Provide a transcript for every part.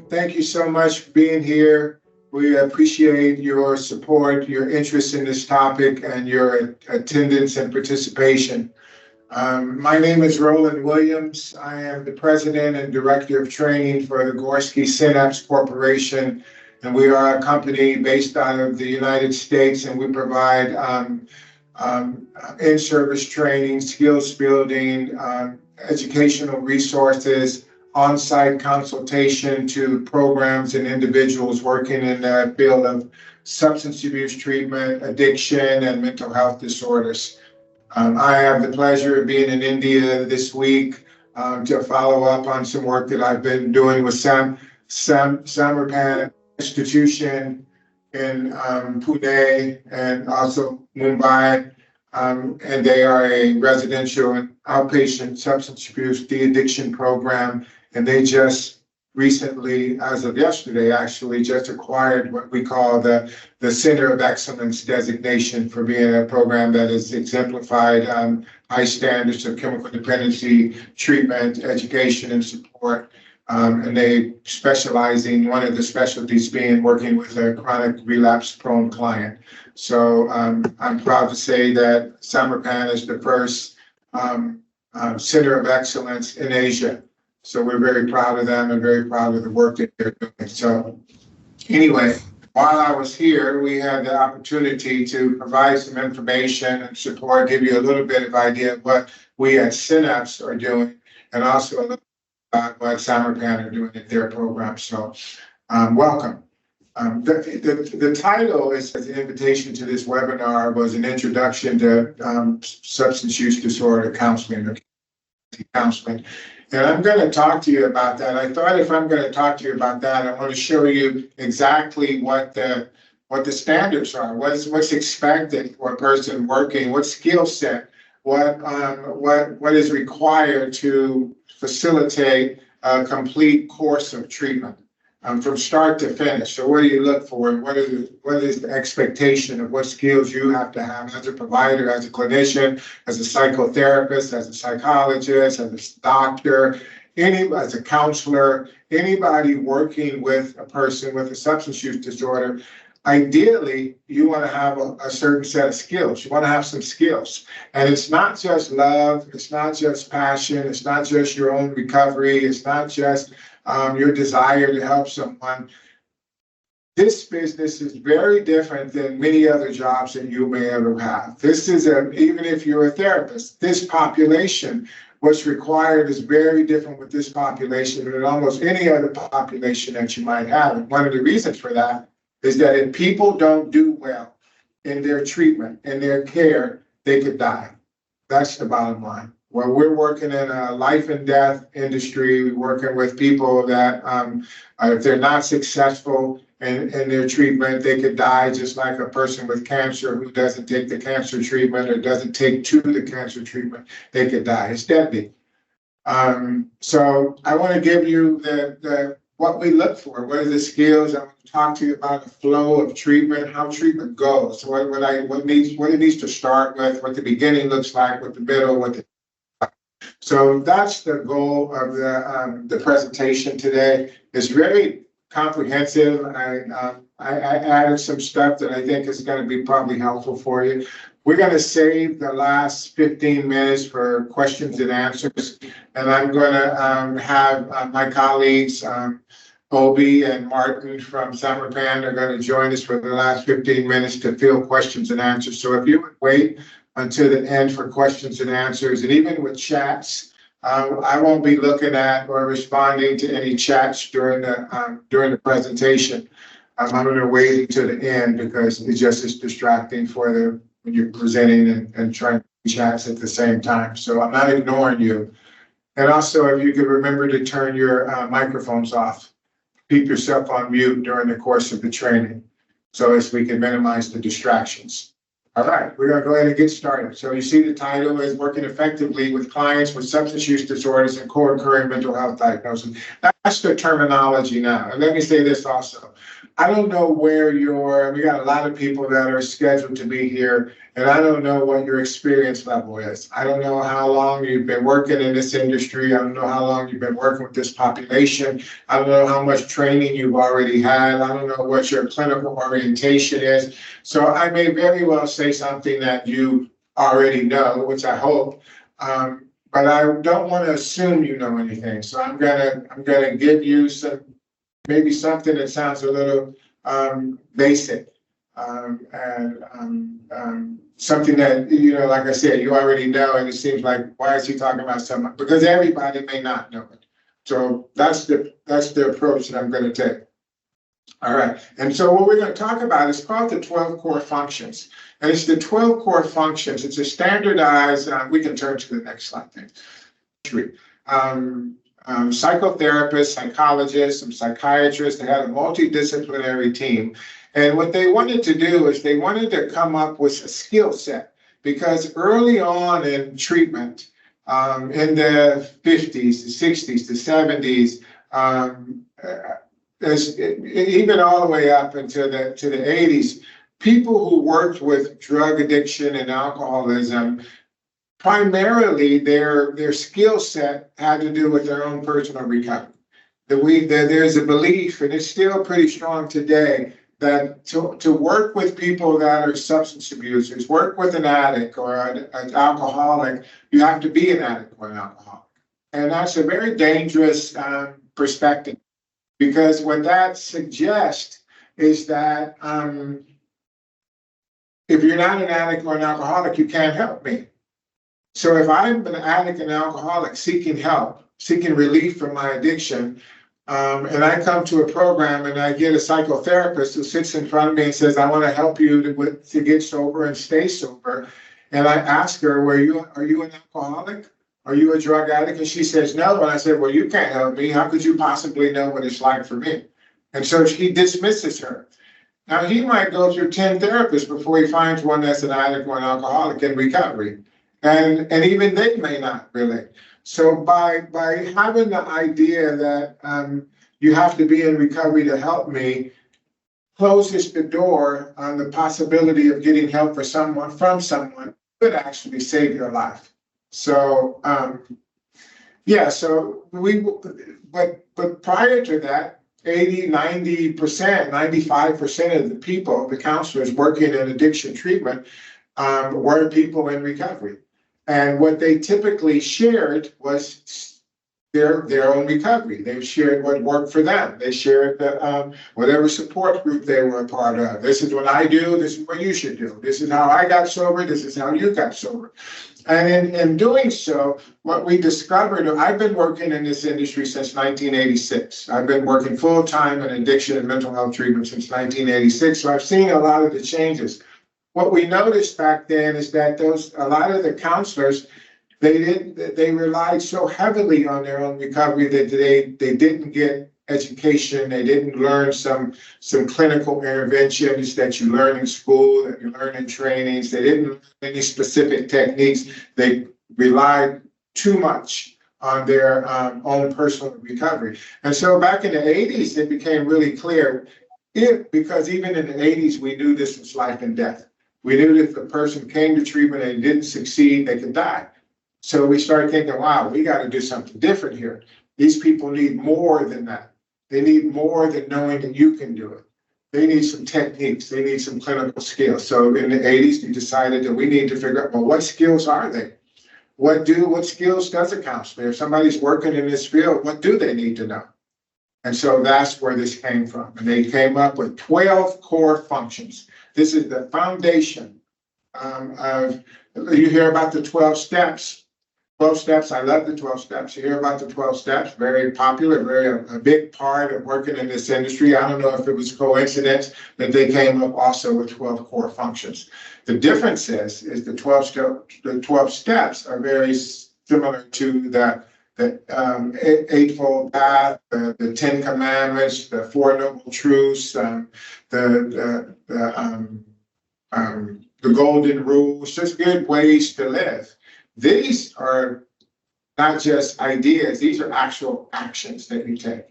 Thank you so much for being here. We appreciate your support, your interest in this topic, and your attendance and participation. My name is Roland Williams. I am the President and Director of Training for the Gorski-CENAPS Corporation, and we are a company based out of the United States, and we provide in-service training, skills building, educational resources, on-site consultation to programs and individuals working in the field of substance abuse treatment, addiction, and mental health disorders. I have the pleasure of being in India this week to follow up on some work that I've been doing with Samarpan institution in Pune and also Mumbai. And they are a residential and outpatient substance abuse de-addiction program. And they just recently, as of yesterday, actually just acquired what we call the Center of Excellence designation for being a program that has exemplified high standards of chemical dependency treatment, education, and support. And they specializing, one of the specialties being working with a chronic relapse-prone client. So I'm proud to say that Samarpan is the first Center of Excellence in Asia. So we're very proud of them and very proud of the work that they're doing. So anyway, while I was here, we had the opportunity to provide some information and support, give you a little bit of idea of what we at CENAPS are doing, and also a little about what Samarpan are doing in their program. So welcome. The title is an invitation to this webinar was an introduction to substance use disorder counseling or counseling. And I'm going to talk to you about that. I thought if I'm going to talk to you about that, I want to show you exactly what the standards are, what's expected for a person working, what skill set, what is required to facilitate a complete course of treatment from start to finish. So what do you look for? What is the expectation of what skills you have to have as a provider, as a clinician, as a psychotherapist, as a psychologist, as a doctor, as a counselor, anybody working with a person with a substance use disorder. Ideally, you want to have a certain set of skills. You want to have some skills. And it's not just love, it's not just passion, it's not just your own recovery, it's not just your desire to help someone. This business is very different than many other jobs that you may ever have. This is even if you're a therapist, this population, what's required is very different with this population than almost any other population that you might have. And one of the reasons for that is that if people don't do well in their treatment, in their care, they could die. That's the bottom line. Well, we're working in a life and death industry. We're working with people that if they're not successful in their treatment, they could die just like a person with cancer who doesn't take the cancer treatment or doesn't take to the cancer treatment, they could die. It's deadly. So I want to give you the what we look for. What are the skills? I want to talk to you about the flow of treatment, how treatment goes, what it needs to start with, what the beginning looks like, what the middle, what the So that's the goal of the presentation today. It's very comprehensive. I added some stuff that I think is going to be probably helpful for you. We're going to save the last 15 minutes for questions and answers. And I'm going to have my colleagues, Obi and Martin from Samarpan are going to join us for the last 15 minutes to field questions and answers. So if you would wait until the end for questions and answers, and even with chats, I won't be looking at or responding to any chats during the presentation. I'm going to wait until the end because it just is distracting when you're presenting and trying to do chats at the same time. So I'm not ignoring you. And also, if you could remember to turn your microphones off, keep yourself on mute during the course of the training, so as we can minimize the distractions. All right, we're going to go ahead and get started. So you see the title is Working Effectively with Clients with Substance Use Disorders and Co-occurring Mental Health Diagnosis. That's the terminology now. And let me say this also. I don't know where we got a lot of people that are scheduled to be here, and I don't know what your experience level is. I don't know how long you've been working in this industry. I don't know how long you've been working with this population. I don't know how much training you've already had. I don't know what your clinical orientation is. So I may very well say something that you already know, which I hope. But I don't want to assume you know anything. So I'm gonna give you maybe something that sounds a little basic, and something that, like I said, you already know, and it seems like, why is he talking about something? Because everybody may not know it. So that's the approach that I'm going to take. All right, and so what we're going to talk about is called the 12 core functions, and it's the 12 core functions. It's a standardized. We can turn to the next slide. Thanks. Psychotherapists, psychologists, some psychiatrists. They had a multidisciplinary team. And what they wanted to do is they wanted to come up with a skill set, because early on in treatment, in the 50s, the 60s, the 70s, even all the way up into the 80s, people who worked with drug addiction and alcoholism, primarily their skill set had to do with their own personal recovery. There's a belief, and it's still pretty strong today, that to work with people that are substance abusers, work with an addict or an alcoholic, you have to be an addict or an alcoholic. And that's a very dangerous perspective, because what that suggests is that if you're not an addict or an alcoholic, you can't help me. So if I'm an addict and alcoholic seeking help, seeking relief from my addiction, and I come to a program and I get a psychotherapist who sits in front of me and says, I want to help you to get sober and stay sober. And I ask her, are you an alcoholic? Are you a drug addict? And she says, no. And I said, well, you can't help me. How could you possibly know what it's like for me? And so he dismisses her. Now, he might go through 10 therapists before he finds one that's an addict or an alcoholic in recovery. And even they may not relate. So by having the idea that you have to be in recovery to help me, closes the door on the possibility of getting help from someone could actually save your life. So but prior to that, 80, 90%, 95% of the people, the counselors working in addiction treatment, were people in recovery. And what they typically shared was their own recovery. They shared what worked for them. They shared whatever support group they were a part of. This is what I do. This is what you should do. This is how I got sober. This is how you got sober. And in doing so, what we discovered, I've been working in this industry since 1986. I've been working full-time in addiction and mental health treatment since 1986. So I've seen a lot of the changes. What we noticed back then is that a lot of the counselors, they relied so heavily on their own recovery that they didn't get education. They didn't learn some clinical interventions that you learn in school, that you learn in trainings. They didn't learn any specific techniques. They relied too much on their own personal recovery. And so back in the 80s, it became really clear, because even in the 80s, we knew this was life and death. We knew that if a person came to treatment and didn't succeed, they could die. So we started thinking, wow, we got to do something different here. These people need more than that. They need more than knowing that you can do it. They need some techniques. They need some clinical skills. So in the 80s, we decided that we need to figure out, well, what skills are they? What skills does a counselor? If somebody's working in this field, what do they need to know? And so that's where this came from. And they came up with 12 core functions. This is the foundation you hear about the 12 steps. 12 steps, I love the 12 steps. You hear about the 12 steps, very popular, a big part of working in this industry. I don't know if it was coincidence that they came up also with 12 core functions. The difference is the 12 steps are very similar to the Eightfold Path, the 10 Commandments, the Four Noble Truths, the Golden Rules, just good ways to live. These are not just ideas, these are actual actions that you take,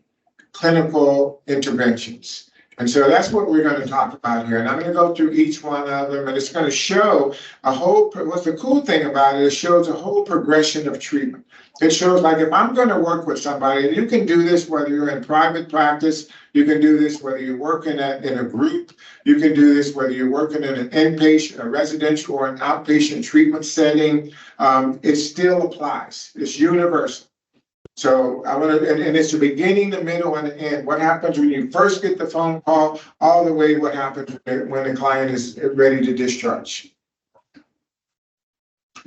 clinical interventions. And so that's what we're going to talk about here. And I'm going to go through each one of them, and it's going to show a whole, what's the cool thing about it, it shows a whole progression of treatment. It shows like if I'm going to work with somebody, and you can do this whether you're in private practice, you can do this whether you're working in a group, you can do this whether you're working in an inpatient, a residential, or an outpatient treatment setting. It still applies. It's universal. So I want to, and it's the beginning, the middle, and the end. What happens when you first get the phone call, all the way what happens when the client is ready to discharge.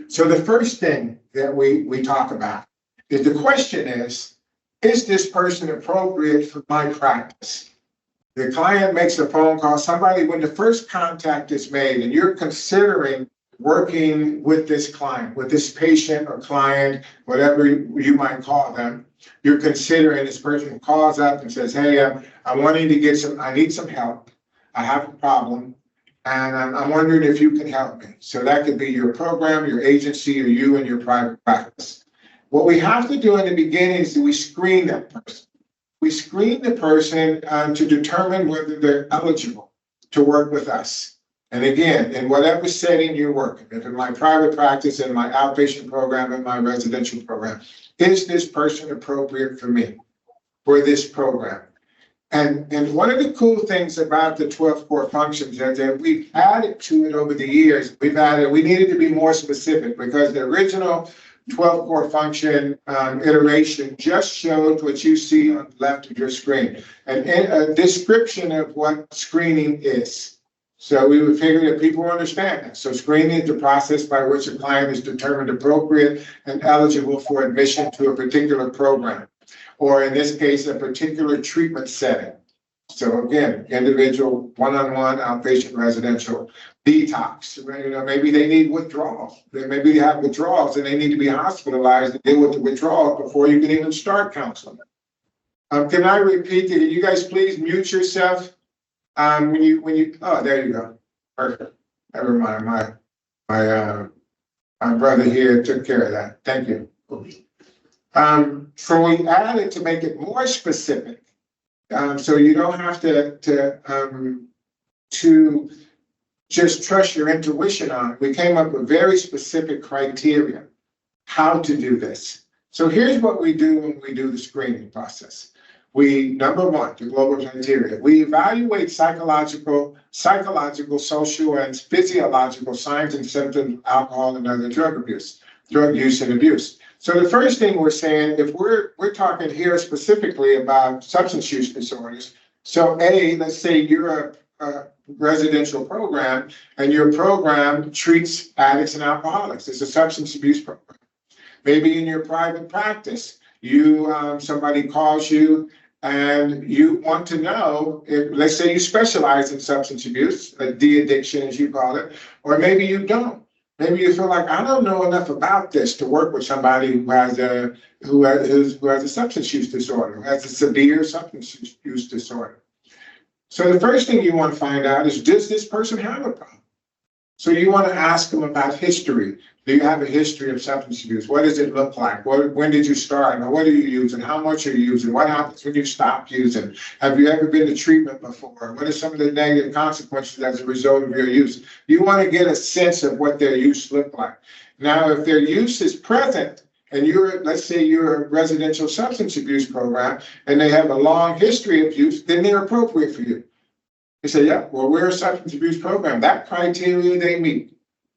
So the first thing that we talk about is the question is this person appropriate for my practice? The client makes a phone call, somebody, when the first contact is made and you're considering working with this client, with this patient or client, whatever you might call them, you're considering this person calls up and says, hey, I'm wanting to get I need some help. I have a problem, and I'm wondering if you can help me. So that could be your program, your agency, or you and your private practice. What we have to do in the beginning is we screen that person. We screen the person to determine whether they're eligible to work with us. And again, in whatever setting you're working, if in my private practice, in my outpatient program, in my residential program, is this person appropriate for me, for this program? And one of the cool things about the 12 core functions is that we've added to it over the years. We needed to be more specific because the original 12 core function iteration just showed what you see on the left of your screen, and a description of what screening is. So we would figure that people understand that. So screening is the process by which a client is determined appropriate and eligible for admission to a particular program, or in this case, a particular treatment setting. So again, individual, one-on-one, outpatient, residential, detox. You know, maybe they need withdrawals. Maybe they have withdrawals and they need to be hospitalized to deal with the withdrawal before you can even start counseling. Can I repeat that? You guys please mute yourself. When you oh, there you go. Perfect. Never mind. My brother here took care of that. Thank you. So we added to make it more specific. So you don't have to just trust your intuition on it. We came up with very specific criteria how to do this. So here's what we do when we do the screening process. Number one, the global criteria. We evaluate psychological, social, and physiological signs and symptoms of alcohol and other drug use and abuse. So the first thing we're saying, if we're talking here specifically about substance use disorders, so let's say you're a residential program and your program treats addicts and alcoholics. It's a substance abuse program. Maybe in your private practice, somebody calls you and you want to know, let's say you specialize in substance abuse, de-addiction as you call it, or maybe you don't. Maybe you feel like, I don't know enough about this to work with somebody who has a substance use disorder, who has a severe substance use disorder. So the first thing you want to find out is, does this person have a problem? So you want to ask them about history. Do you have a history of substance abuse? What does it look like? When did you start? Or what are you using? How much are you using? What happens when you stop using? Have you ever been to treatment before? What are some of the negative consequences as a result of your use? You want to get a sense of what their use look like. Now, if their use is present, and let's say you're a residential substance abuse program, and they have a long history of use, then they're appropriate for you. You say, yeah, well, we're a substance abuse program. That criteria they meet.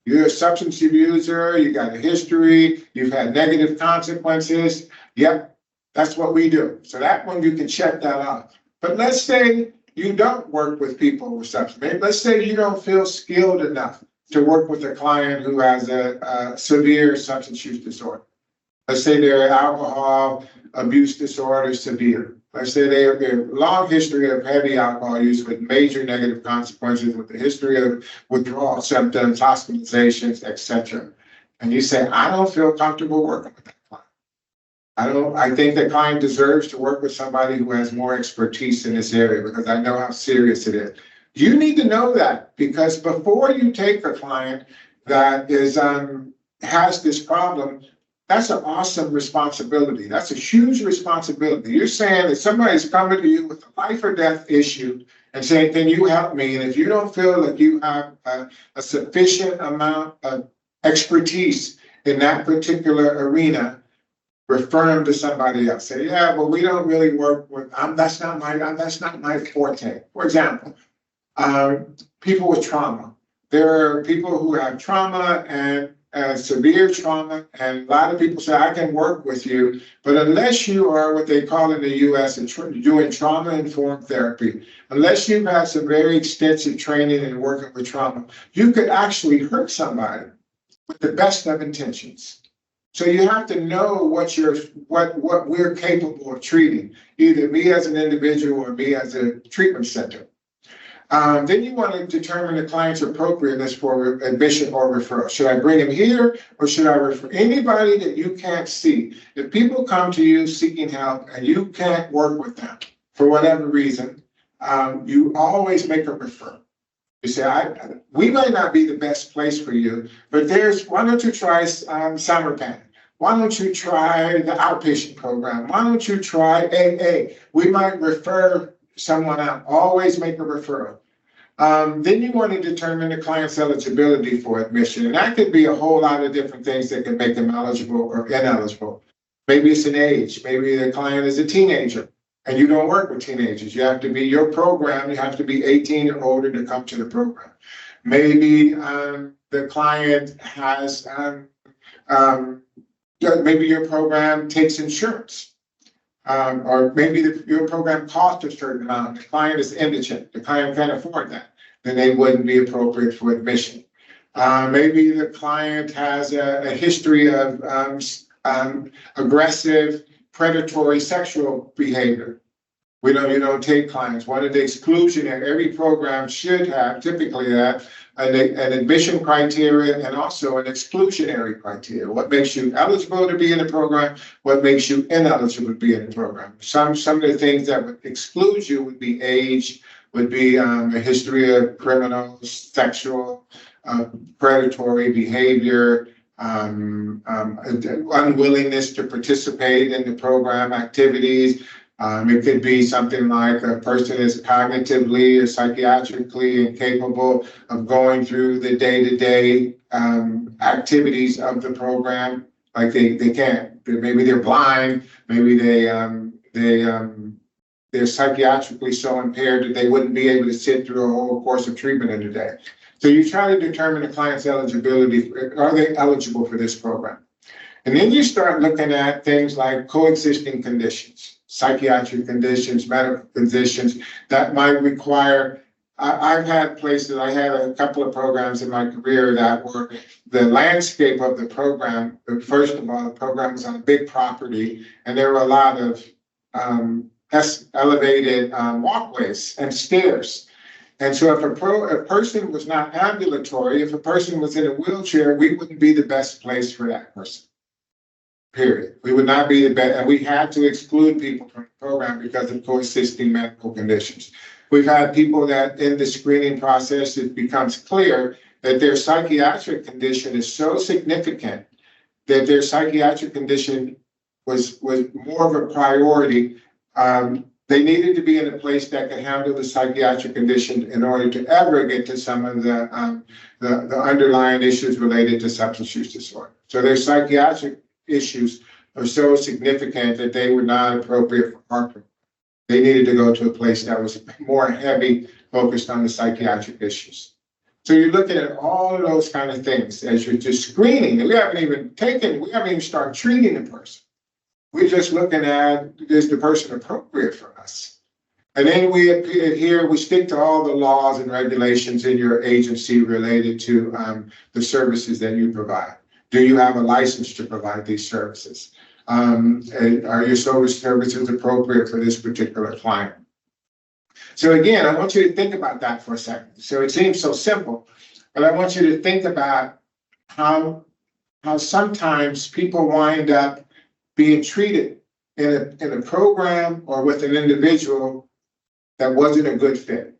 You're a substance abuser, you got a history, you've had negative consequences. Yep, that's what we do. So that one, you can check that out. But let's say you don't work with people with substance abuse. Let's say you don't feel skilled enough to work with a client who has a severe substance use disorder. Let's say their alcohol abuse disorder is severe. Let's say they have a long history of heavy alcohol use with major negative consequences, with the history of withdrawal symptoms, hospitalizations, etc. And you say, I don't feel comfortable working with that client. I think the client deserves to work with somebody who has more expertise in this area because I know how serious it is. You need to know that, because before you take a client that has this problem, that's an awesome responsibility. That's a huge responsibility. You're saying that somebody's coming to you with a life or death issue and say, can you help me? And if you don't feel that you have a sufficient amount of expertise in that particular arena, refer them to somebody else. Say, yeah, but we don't really work with, that's not my forte. For example, people with trauma. There are people who have trauma and severe trauma, and a lot of people say, I can work with you, but unless you are what they call in the US doing trauma-informed therapy, unless you've had some very extensive training in working with trauma, you could actually hurt somebody with the best of intentions. So you have to know what we're capable of treating, either me as an individual or me as a treatment center. Then you want to determine the client's appropriateness for admission or referral. Should I bring him here, or should I refer anybody that you can't see? If people come to you seeking help and you can't work with them for whatever reason, you always make a referral. You say, we might not be the best place for you, but why don't you try Samarpan? Why don't you try the outpatient program? Why don't you try AA? We might refer someone out. Always make a referral. Then you want to determine the client's eligibility for admission. And that could be a whole lot of different things that can make them eligible or ineligible. Maybe it's an age. Maybe the client is a teenager and you don't work with teenagers. You have to be your program. You have to be 18 or older to come to the program. Maybe the client has, maybe your program takes insurance. Or maybe your program costs a certain amount. The client is indigent. The client can't afford that. Then they wouldn't be appropriate for admission. Maybe the client has a history of aggressive, predatory sexual behavior. You don't take clients. One of the exclusionary, every program should have typically have an admission criteria and also an exclusionary criteria. What makes you eligible to be in the program? What makes you ineligible to be in the program? Some of the things that would exclude you would be age, would be a history of criminal, sexual, predatory behavior, unwillingness to participate in the program activities. It could be something like a person is cognitively or psychiatrically incapable of going through the day-to-day activities of the program. Like they can't. Maybe they're blind. Maybe they're psychiatrically so impaired that they wouldn't be able to sit through a whole course of treatment in a day. So you try to determine the client's eligibility. Are they eligible for this program? And then you start looking at things like coexisting conditions, psychiatric conditions, medical conditions that might require. I've had places, I had a couple of programs in my career that were the landscape of the program. First of all, the program was on a big property, and there were a lot of elevated walkways and stairs. And so if a person was not ambulatory, if a person was in a wheelchair, we wouldn't be the best place for that person. Period. We would not be the best, and we had to exclude people from the program because of coexisting medical conditions. We've had people that in the screening process, it becomes clear that their psychiatric condition is so significant that their psychiatric condition was more of a priority. They needed to be in a place that could handle the psychiatric condition in order to ever get to some of the underlying issues related to substance use disorder. So their psychiatric issues are so significant that they were not appropriate for our program. They needed to go to a place that was more heavy, focused on the psychiatric issues. So you're looking at all of those kind of things as you're just screening. We haven't even started treating the person. We're just looking at, is the person appropriate for us? And then we stick to all the laws and regulations in your agency related to the services that you provide. Do you have a license to provide these services? Are your services appropriate for this particular client? So again, I want you to think about that for a second. So it seems so simple, but I want you to think about how sometimes people wind up being treated in a program or with an individual that wasn't a good fit.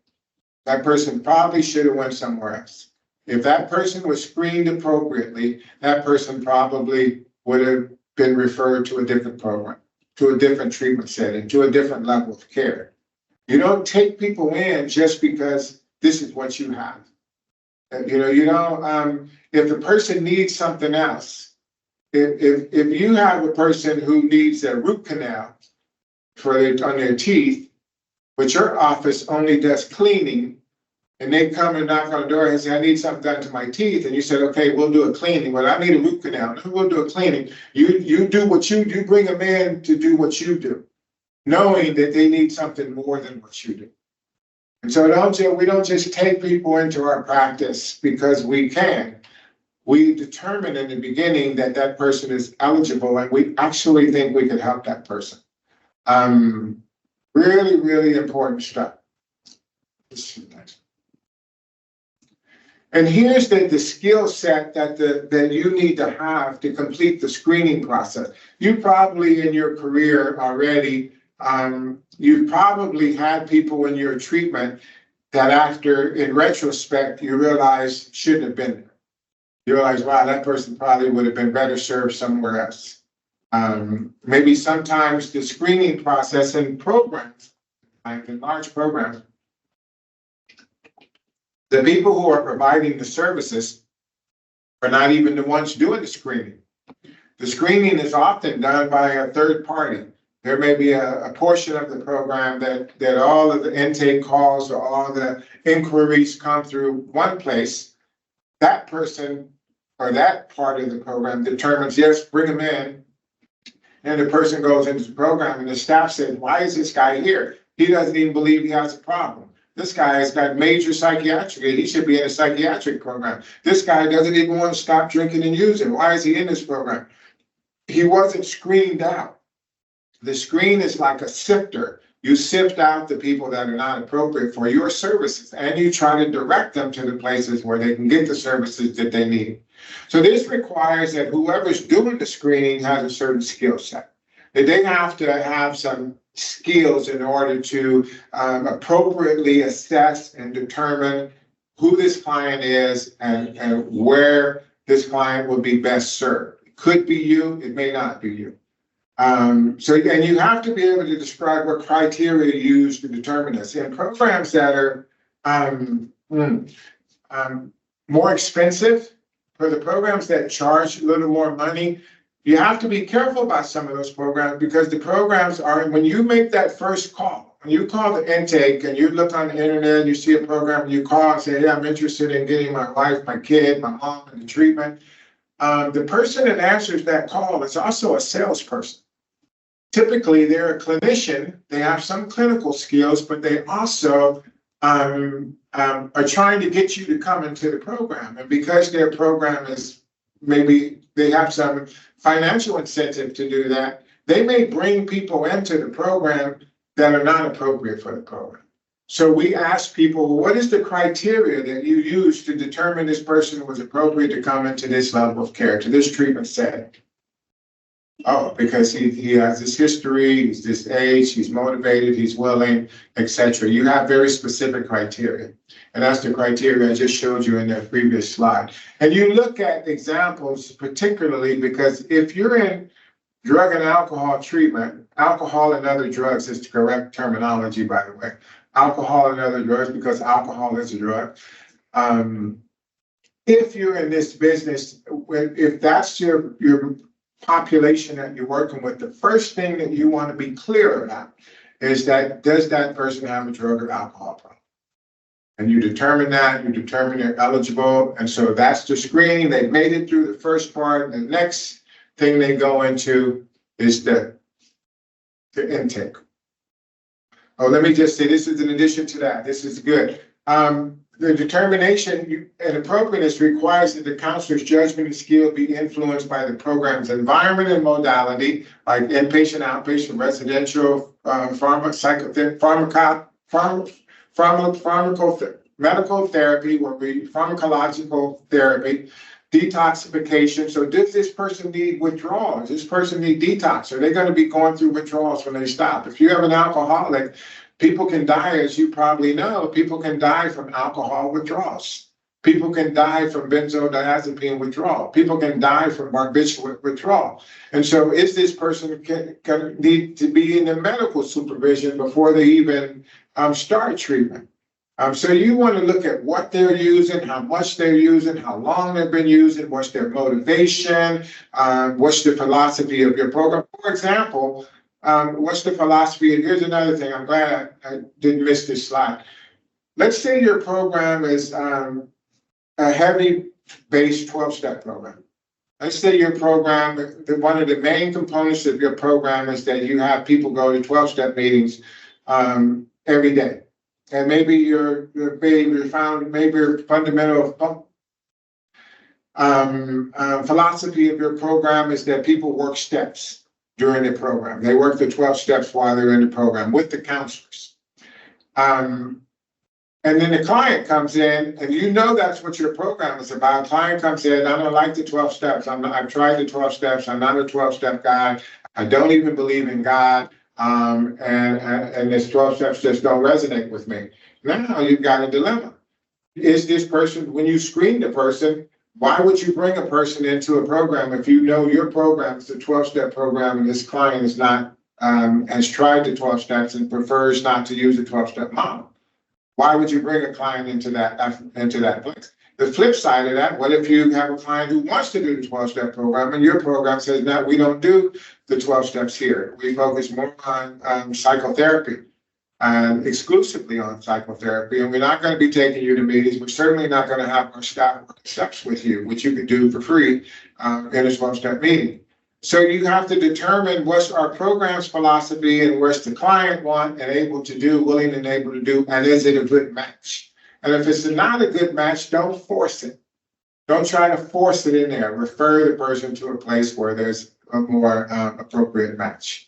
That person probably should have went somewhere else. If that person was screened appropriately, that person probably would have been referred to a different program, to a different treatment setting, to a different level of care. You don't take people in just because this is what you have. You don't, if the person needs something else, if you have a person who needs a root canal on their teeth, but your office only does cleaning, and they come and knock on the door and say, I need something done to my teeth. And you said, okay, we'll do a cleaning, but I need a root canal. No, we'll do a cleaning. You do what you do, bring them in to do what you do, knowing that they need something more than what you do. And so we don't just take people into our practice because we can. We determine in the beginning that that person is eligible, and we actually think we can help that person. Really, really important stuff. And here's the skill set that you need to have to complete the screening process. You probably in your career already, you've probably had people in your treatment that after, in retrospect, you realize shouldn't have been there. You realize, wow, that person probably would have been better served somewhere else. Maybe sometimes the screening process in programs, like in large programs, the people who are providing the services are not even the ones doing the screening. The screening is often done by a third party. There may be a portion of the program that all of the intake calls or all the inquiries come through one place. That person or that part of the program determines, yes, bring them in. And the person goes into the program and the staff says, why is this guy here? He doesn't even believe he has a problem. This guy has got major psychiatric, he should be in a psychiatric program. This guy doesn't even want to stop drinking and using. Why is he in this program? He wasn't screened out. The screen is like a sifter. You sift out the people that are not appropriate for your services, and you try to direct them to the places where they can get the services that they need. So this requires that whoever's doing the screening has a certain skill set. That they have to have some skills in order to appropriately assess and determine who this client is and where this client will be best served. It could be you, it may not be you. And you have to be able to describe what criteria you use to determine this. In programs that are more expensive, for the programs that charge a little more money, you have to be careful about some of those programs, because the programs are, when you make that first call, when you call the intake and you look on the internet, you see a program, and you call and say, hey, I'm interested in getting my wife, my kid, my mom into treatment. The person that answers that call is also a salesperson. Typically, they're a clinician. They have some clinical skills, but they also are trying to get you to come into the program. And because their program is, maybe they have some financial incentive to do that, they may bring people into the program that are not appropriate for the program. So we ask people, what is the criteria that you use to determine this person was appropriate to come into this level of care, to this treatment setting? Oh, because he has this history, he's this age, he's motivated, he's willing, etc. You have very specific criteria. And that's the criteria I just showed you in that previous slide. And you look at examples particularly because if you're in drug and alcohol treatment, alcohol and other drugs is the correct terminology, by the way. Alcohol and other drugs, because alcohol is a drug. If you're in this business, if that's your population that you're working with, the first thing that you want to be clear about is that, does that person have a drug or alcohol problem? And you determine that, you determine they're eligible. And so that's the screening. They've made it through the first part. The next thing they go into is the intake. Oh, let me just say, this is in addition to that. This is good. The determination and appropriateness requires that the counselor's judgment and skill be influenced by the program's environment and modality, like inpatient, outpatient, residential, medical therapy, or pharmacological therapy, detoxification. So does this person need withdrawal? Does this person need detox? Are they going to be going through withdrawals when they stop? If you have an alcoholic, people can die, as you probably know, people can die from alcohol withdrawals. People can die from benzodiazepine withdrawal. People can die from barbiturate withdrawal. And so is this person can need to be in the medical supervision before they even start treatment. So you want to look at what they're using, how much they're using, how long they've been using, what's their motivation, what's the philosophy of your program. For example, what's the philosophy? And here's another thing. I'm glad I didn't miss this slide. Let's say your program is a heavy-based 12-step program. Let's say your program, one of the main components of your program is that you have people go to 12-step meetings every day. And maybe your fundamental philosophy of your program is that people work steps during the program. They work the 12 steps while they're in the program with the counselors. And then the client comes in, and you know that's what your program is about. Client comes in, I don't like the 12 steps. I've tried the 12 steps. I'm not a 12-step guy. I don't even believe in God. And this 12 steps just don't resonate with me. Now you've got a dilemma. Is this person, when you screen the person, why would you bring a person into a program if you know your program is a 12-step program and this client is not, has tried the 12 steps and prefers not to use a 12-step model? Why would you bring a client into that place? The flip side of that, what if you have a client who wants to do the 12-step program and your program says, no, we don't do the 12 steps here. We focus more on psychotherapy and exclusively on psychotherapy. And we're not going to be taking you to meetings. We're certainly not going to have our staff work steps with you, which you can do for free in a 12-step meeting. So you have to determine what's our program's philosophy and what's the client want and able to do, willing and able to do, and is it a good match? And if it's not a good match, don't force it. Don't try to force it in there. Refer the person to a place where there's a more appropriate match.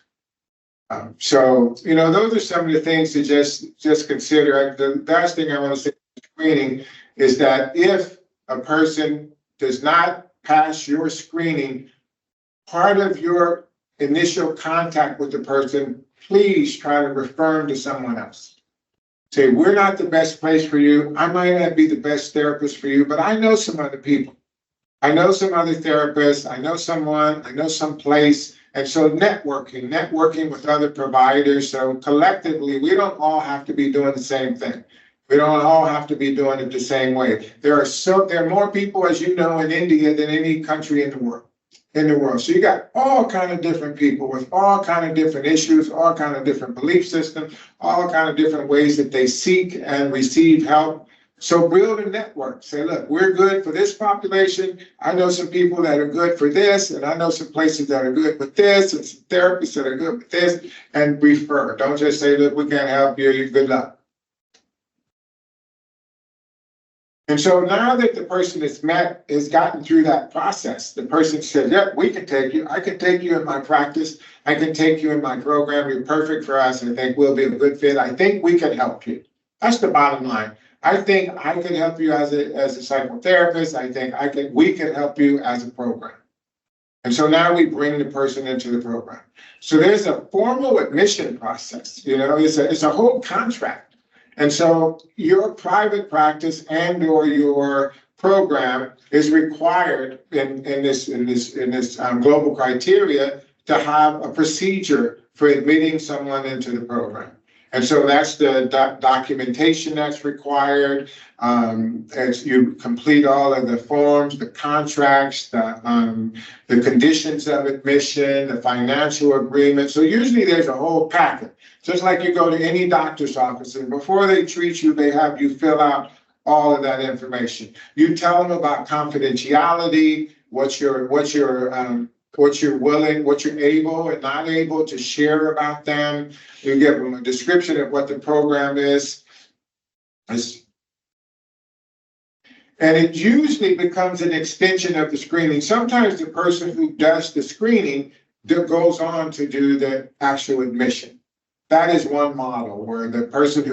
So, those are some of the things to just consider. The last thing I want to say in screening is that if a person does not pass your screening, part of your initial contact with the person, please try to refer them to someone else. Say, we're not the best place for you. I might not be the best therapist for you, but I know some other people. I know some other therapists. I know someone. I know some place. And so networking with other providers. So collectively, we don't all have to be doing the same thing. We don't all have to be doing it the same way. There are more people, as you know, in India than any country in the world. So you got all kind of different people with all kind of different issues, all kind of different belief systems, all kind of different ways that they seek and receive help. So build a network. Say, look, we're good for this population. I know some people that are good for this, and I know some places that are good with this, and some therapists that are good with this, and refer. Don't just say, look, we can't help you, good luck. And so now that the person has gotten through that process, the person said, yep, we can take you. I can take you in my practice. I can take you in my program. You're perfect for us. I think we'll be a good fit. I think we can help you. That's the bottom line. I think I can help you as a psychotherapist. I think we can help you as a program. And so now we bring the person into the program. So there's a formal admission process. It's a whole contract. And so your private practice and or your program is required in this global criteria to have a procedure for admitting someone into the program. And so that's the documentation that's required. As you complete all of the forms, the contracts, the conditions of admission, the financial agreement. So usually there's a whole packet. Just like you go to any doctor's office, and before they treat you, they have you fill out all of that information. You tell them about confidentiality, what you're willing, what you're able and not able to share about them. You give them a description of what the program is. And it usually becomes an extension of the screening. Sometimes the person who does the screening goes on to do the actual admission. That is one model where the person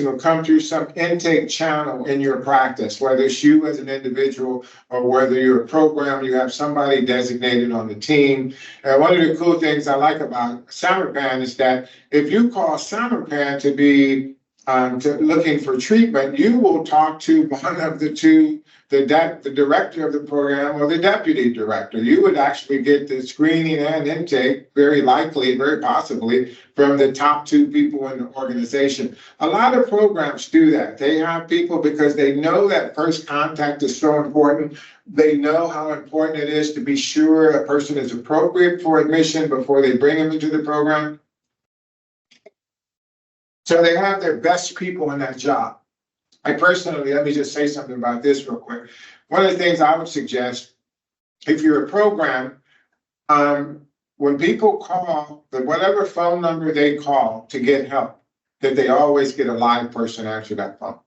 will come through some intake channel in your practice, whether it's you as an individual or whether you're a program, you have somebody designated on the team. And one of the cool things I like about Samarpan is that if you call Samarpan to be looking for treatment, you will talk to one of the two, the director of the program or the deputy director. You would actually get the screening and intake, very likely, very possibly, from the top two people in the organization. A lot of programs do that. They have people because they know that first contact is so important. They know how important it is to be sure a person is appropriate for admission before they bring them into the program. So they have their best people in that job. I personally, let me just say something about this real quick. One of the things I would suggest, if you're a program, when people call, whatever phone number they call to get help, that they always get a live person answer that phone.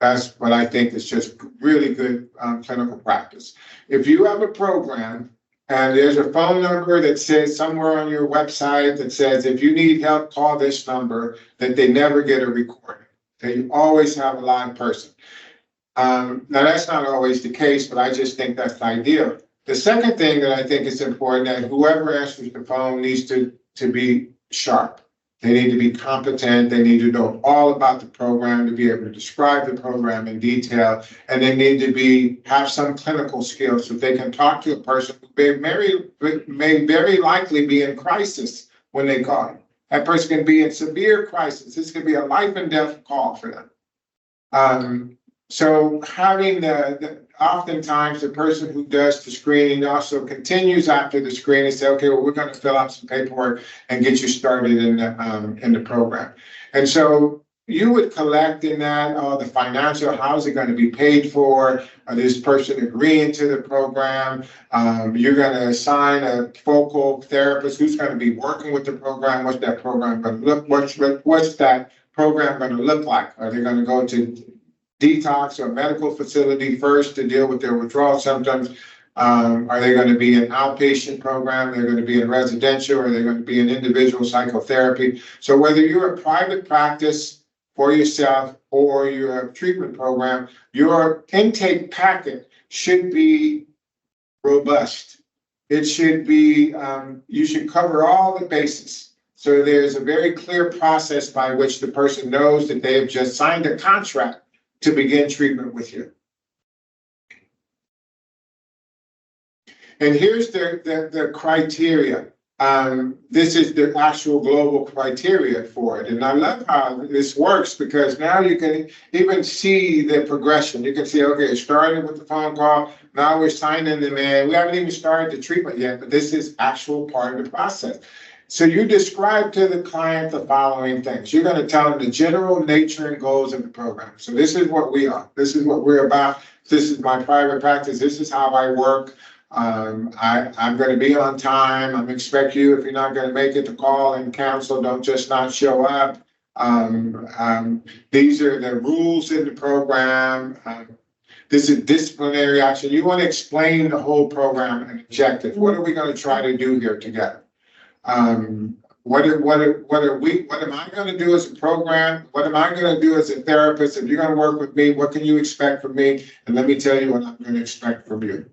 That's what I think is just really good clinical practice. If you have a program and there's a phone number that says somewhere on your website that says, if you need help, call this number, that they never get a recording. They always have a live person. Now, that's not always the case, but I just think that's ideal. The second thing that I think is important, that whoever answers the phone needs to be sharp. They need to be competent. They need to know all about the program, to be able to describe the program in detail, and they need to have some clinical skills so they can talk to a person who may very likely be in crisis when they call you. That person can be in severe crisis. This could be a life and death call for them. So having oftentimes the person who does the screening also continues after the screening and say, okay, well, we're going to fill out some paperwork and get you started in the program. And so you would collect in that the financial, how's it going to be paid for? This person agreeing to the program. You're going to assign a focal therapist who's going to be working with the program. What's that program going to look? What's that program going to look like? Are they going to go to detox or medical facility first to deal with their withdrawal symptoms? Are they going to be an outpatient program? They're going to be in residential, or they're going to be in individual psychotherapy. So whether you're a private practice for yourself or you're a treatment program, your intake packet should be robust. It should be, you should cover all the bases. So there's a very clear process by which the person knows that they have just signed a contract to begin treatment with you. And here's the criteria. This is the actual global criteria for it. And I love how this works because now you can even see the progression. You can see, okay, it started with the phone call. Now we're signing them in. We haven't even started the treatment yet, but this is actual part of the process. So you describe to the client the following things. You're going to tell them the general nature and goals of the program. So this is what we are. This is what we're about. This is my private practice. This is how I work. I'm going to be on time. I'm expect you, if you're not going to make it, to call and counsel. Don't just not show up. These are the rules in the program. This is disciplinary action. You want to explain the whole program and objective. What are we going to try to do here together? What am I going to do as a program? What am I going to do as a therapist? If you're going to work with me, what can you expect from me? And let me tell you what I'm going to expect from you.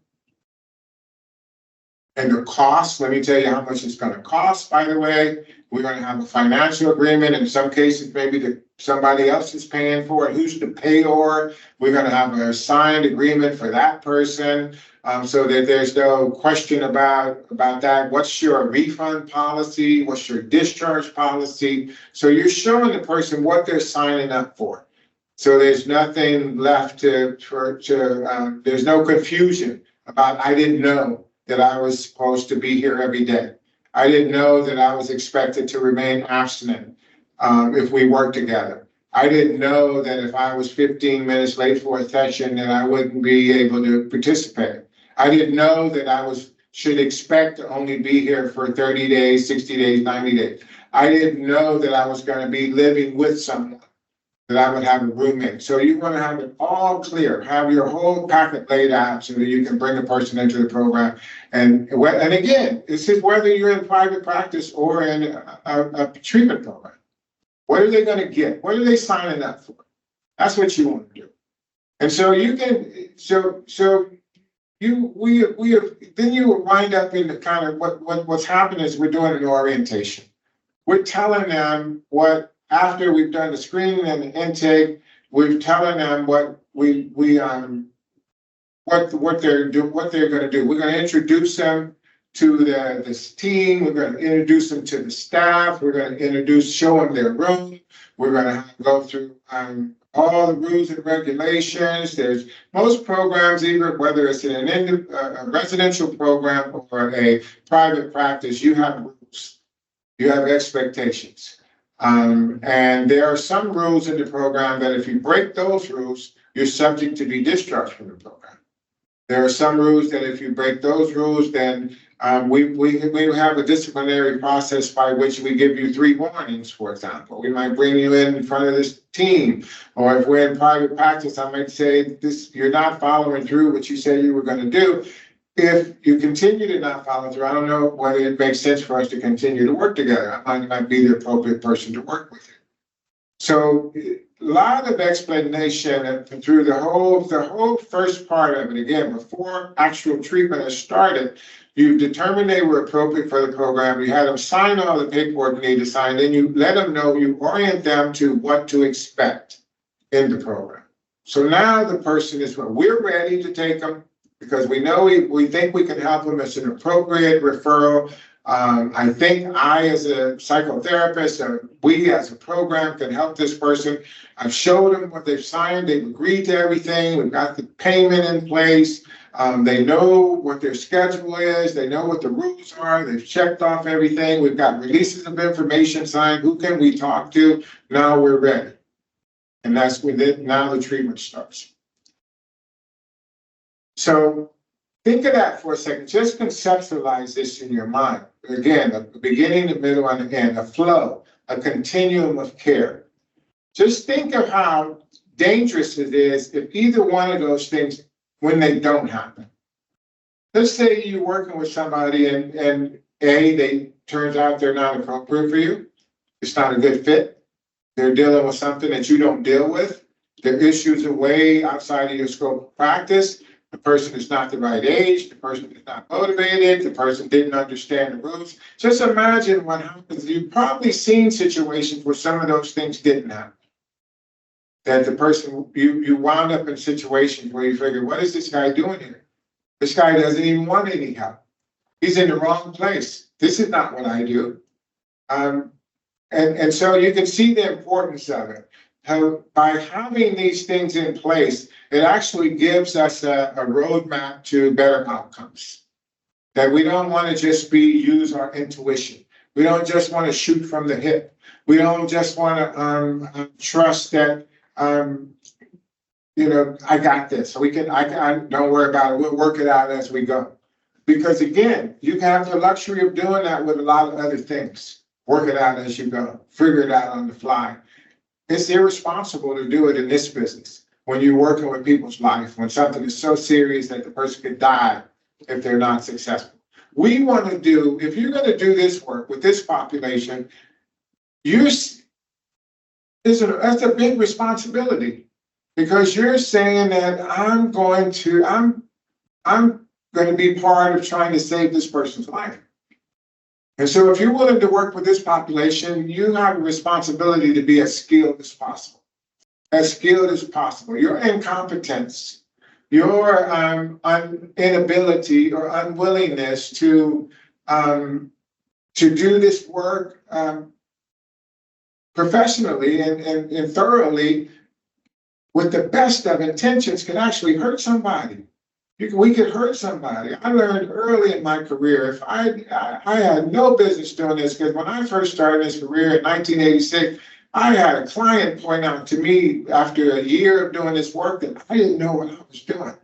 And the cost, let me tell you how much it's going to cost, by the way. We're going to have a financial agreement. In some cases, maybe somebody else is paying for it. Who's the payor? We're going to have a signed agreement for that person. So that there's no question about that. What's your refund policy? What's your discharge policy? So you're showing the person what they're signing up for. So there's nothing left there's no confusion about, I didn't know that I was supposed to be here every day. I didn't know that I was expected to remain abstinent if we work together. I didn't know that if I was 15 minutes late for a session that I wouldn't be able to participate. I didn't know that should expect to only be here for 30 days, 60 days, 90 days. I didn't know that I was going to be living with someone, that I would have a roommate. So you want to have it all clear, have your whole packet laid out so that you can bring a person into the program. And again, this is whether you're in private practice or in a treatment program. What are they going to get? What are they signing up for? That's what you want to do. And so you can, then you wind up in the kind of what's happening is we're doing an orientation. We're telling them what after we've done the screening and the intake, we're telling them what what they're going to do. We're going to introduce them to this team. We're going to introduce them to the staff. We're going to show them their room. We're going to go through all the rules and regulations. There's most programs, either whether it's in a residential program or a private practice, you have rules, you have expectations. And there are some rules in the program that if you break those rules, you're subject to be discharged from the program. There are some rules that if you break those rules, then we have a disciplinary process by which we give you 3 warnings, for example. We might bring you in front of this team, or if we're in private practice, I might say, you're not following through what you said you were going to do. If you continue to not follow through, I don't know whether it makes sense for us to continue to work together. I might not be the appropriate person to work with you. So a lot of explanation through the whole first part of it. Again, before actual treatment has started, you've determined they were appropriate for the program. You had them sign all the paperwork they need to sign. Then you let them know, you orient them to what to expect in the program. So now the person is, we're ready to take them because we know we think we can help them. It's an appropriate referral. I think I, as a psychotherapist, we as a program can help this person. I've showed them what they've signed. They've agreed to everything. We've got the payment in place. They know what their schedule is. They know what the rules are. They've checked off everything. We've got releases of information signed. Who can we talk to? Now we're ready. And that's when now the treatment starts. So think of that for a second. Just conceptualize this in your mind. Again, the beginning, the middle, and the end, a flow, a continuum of care. Just think of how dangerous it is if either one of those things, when they don't happen. Let's say you're working with somebody and they turns out they're not appropriate for you. It's not a good fit. They're dealing with something that you don't deal with. Their issues are way outside of your scope of practice. The person is not the right age. The person is not motivated. The person didn't understand the rules. Just imagine what happens. You've probably seen situations where some of those things didn't happen. That the person, you wound up in situations where you figure, what is this guy doing here? This guy doesn't even want any help. He's in the wrong place. This is not what I do. And so you can see the importance of it. How by having these things in place, it actually gives us a roadmap to better outcomes. That we don't want to just use our intuition. We don't just want to shoot from the hip. We don't just want to trust that, I got this. So I don't worry about it. We'll work it out as we go. Because again, you can have the luxury of doing that with a lot of other things. Work it out as you go. Figure it out on the fly. It's irresponsible to do it in this business when you're working with people's life, when something is so serious that the person could die if they're not successful. We want to do, if you're going to do this work with this population, that's a big responsibility because you're saying that I'm going to be part of trying to save this person's life. And so if you're willing to work with this population, you have a responsibility to be as skilled as possible. As skilled as possible. Your incompetence, your inability or unwillingness to do this work professionally and thoroughly with the best of intentions can actually hurt somebody. We could hurt somebody. I learned early in my career, if I had no business doing this, because when I first started this career in 1986, I had a client point out to me after a year of doing this work that I didn't know what I was doing.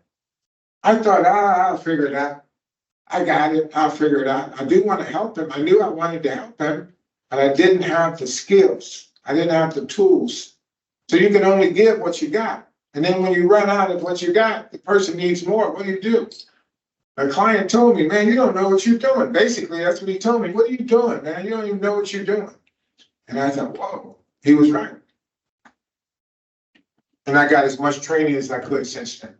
I thought, I'll figure it out. I got it. I'll figure it out. I do want to help him. I knew I wanted to help him, but I didn't have the skills. I didn't have the tools. So you can only give what you got. And then when you run out of what you got, the person needs more. What do you do? A client told me, man, you don't know what you're doing. Basically, that's what he told me. What are you doing, man? You don't even know what you're doing. And I thought, whoa, he was right. And I got as much training as I could since then.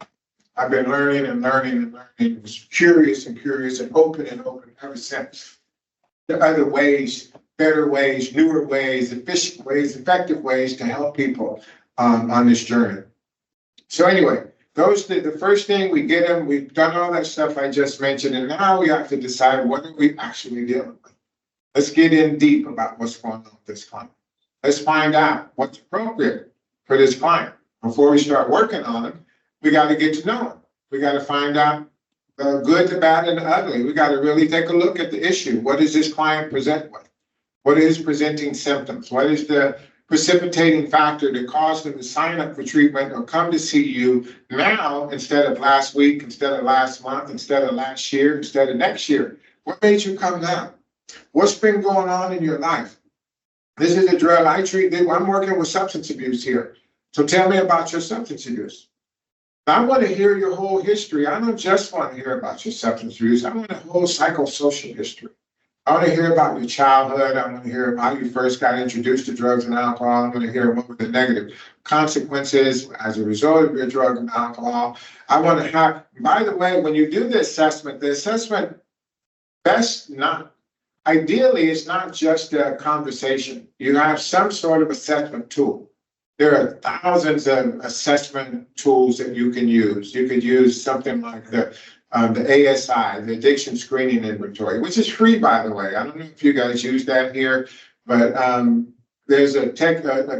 I've been learning and learning and learning. I was curious and open ever since. There are other ways better ways, newer ways, efficient ways, effective ways to help people on this journey. So anyway, the first thing we get them, we've done all that stuff I just mentioned, and now we have to decide what are we actually dealing with. Let's get in deep about what's going on with this client. Let's find out what's appropriate for this client. Before we start working on them, we got to get to know them. We got to find out the good, the bad, and the ugly. We got to really take a look at the issue. What does this client present with? What is presenting symptoms? What is the precipitating factor that caused them to sign up for treatment or come to see you now instead of last week, instead of last month, instead of last year, instead of next year? What made you come now? What's been going on in your life? This is a drug I treat. I'm working with substance abuse here. So tell me about your substance abuse. I want to hear your whole history. I don't just want to hear about your substance abuse. I want a whole psychosocial history. I want to hear about your childhood. I want to hear how you first got introduced to drugs and alcohol. I want to hear what were the negative consequences as a result of your drug and alcohol. I want to have, by the way, when you do the assessment ideally, it's not just a conversation. You have some sort of assessment tool. There are thousands of assessment tools that you can use. You could use something like the ASI, the Addiction Screening Inventory, which is free, by the way. I don't know if you guys use that here, but there's a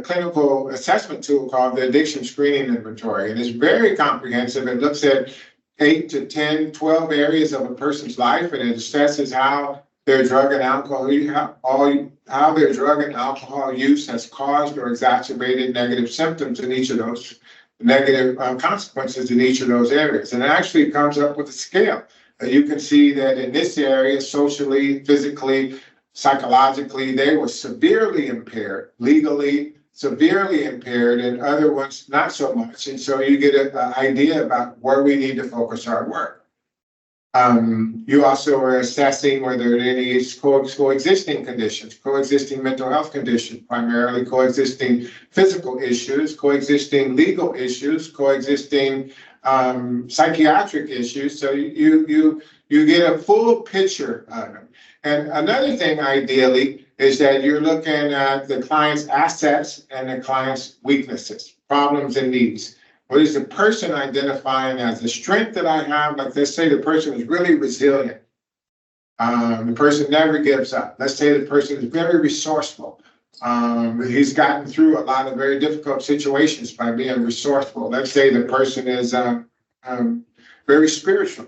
clinical assessment tool called the Addiction Screening Inventory, and it's very comprehensive. It looks at 8 to 10, 12 areas of a person's life, and it assesses how their drug and alcohol, how their drug and alcohol use has caused or exacerbated negative symptoms in each of those negative consequences in each of those areas. And it actually comes up with a scale. You can see that in this area, socially, physically, psychologically, they were severely impaired, legally severely impaired, and other ones not so much. And so you get an idea about where we need to focus our work. You also are assessing whether there are any coexisting conditions, coexisting mental health conditions, primarily coexisting physical issues, coexisting legal issues, coexisting psychiatric issues. So you get a full picture of them. And another thing, ideally, is that you're looking at the client's assets and the client's weaknesses, problems and needs. What is the person identifying as the strength that I have? Like, let's say the person is really resilient. The person never gives up. Let's say the person is very resourceful. He's gotten through a lot of very difficult situations by being resourceful. Let's say the person is very spiritual.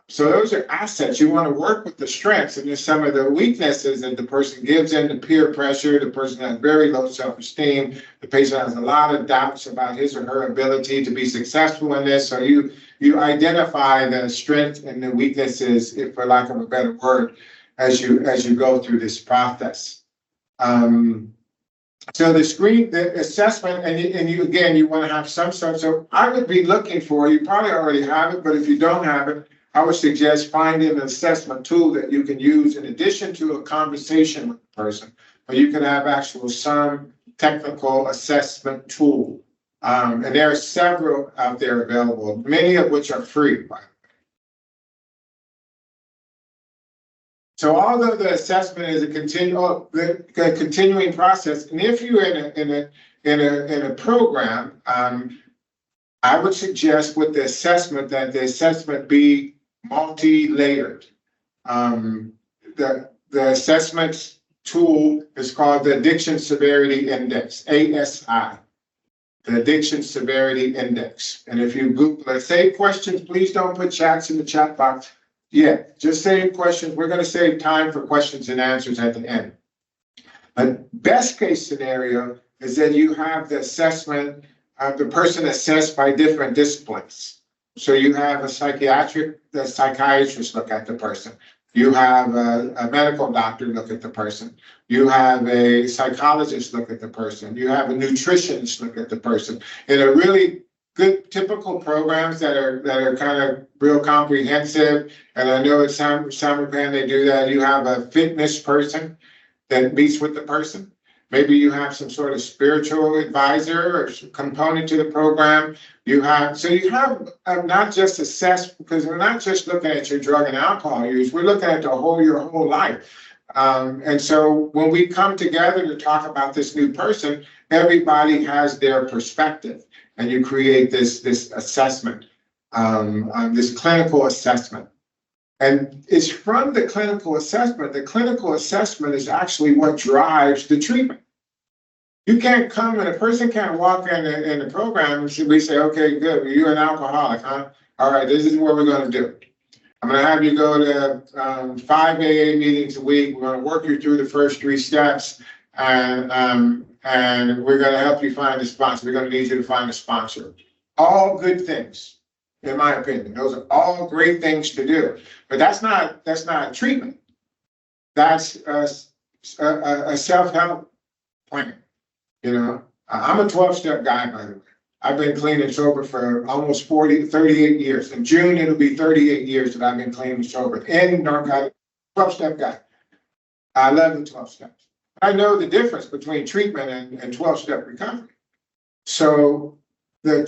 So those are assets. You want to work with the strengths, and there's some of the weaknesses that the person gives in to peer pressure. The person has very low self-esteem. The patient has a lot of doubts about his or her ability to be successful in this. So you identify the strengths and the weaknesses, if for lack of a better word, as you go through this process. So the assessment, and you want to have some sort. So I would be looking for, you probably already have it, but if you don't have it, I would suggest finding an assessment tool that you can use in addition to a conversation with the person, or you can have some technical assessment tool. And there are several out there available, many of which are free, by the way. So although the assessment is a continuing process, and if you're in a program, I would suggest with the assessment that the assessment be multi-layered. The assessment tool is called the Addiction Severity Index, ASI, the Addiction Severity Index. And if you Google it, save questions, please don't put chats in the chat box. Yeah, just save questions. We're going to save time for questions and answers at the end. A best case scenario is that you have the assessment of the person assessed by different disciplines. So you have the psychiatrist look at the person. You have a medical doctor look at the person. You have a psychologist look at the person. You have a nutritionist look at the person. In a really good typical programs that are kind of real comprehensive, and I know at Samarpan they do that. You have a fitness person that meets with the person. Maybe you have some sort of spiritual advisor or component to the program. You have not just assess, because we're not just looking at your drug and alcohol use. We're looking at your whole life. And so when we come together to talk about this new person, everybody has their perspective, and you create this assessment, this clinical assessment. And it's from the clinical assessment. The clinical assessment is actually what drives the treatment. You can't come and a person can't walk in the program and we say, okay, good, you're an alcoholic, huh? All right, this is what we're going to do. I'm going to have you go to 5 AA meetings a week. We're going to work you through the first 3 steps, and we're going to help you find a sponsor. We're going to need you to find a sponsor. All good things, in my opinion. Those are all great things to do, but that's not treatment. That's a self-help plan. You know, I'm a 12-step guy, by the way. I've been clean and sober for almost 38 years. In June, it'll be 38 years that I've been clean and sober in narcotics. 12-step guy. I love the 12 steps. I know the difference between treatment and 12-step recovery. So the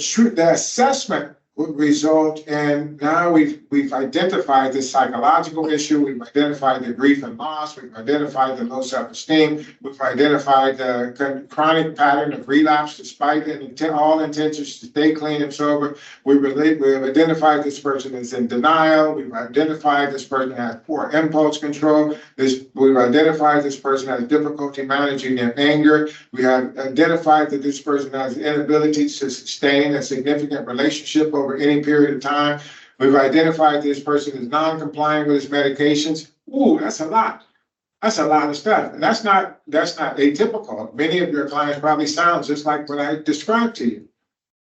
assessment would result in, now we've identified the psychological issue, we've identified the grief and loss, we've identified the low self-esteem, we've identified the chronic pattern of relapse despite all intentions to stay clean and sober. We've identified this person is in denial, we've identified this person has poor impulse control, we've identified this person has difficulty managing their anger, we have identified that this person has inability to sustain a significant relationship over any period of time. We've identified this person is non-compliant with his medications. Ooh, that's a lot. That's a lot of stuff. And that's not atypical. Many of your clients probably sound just like what I described to you.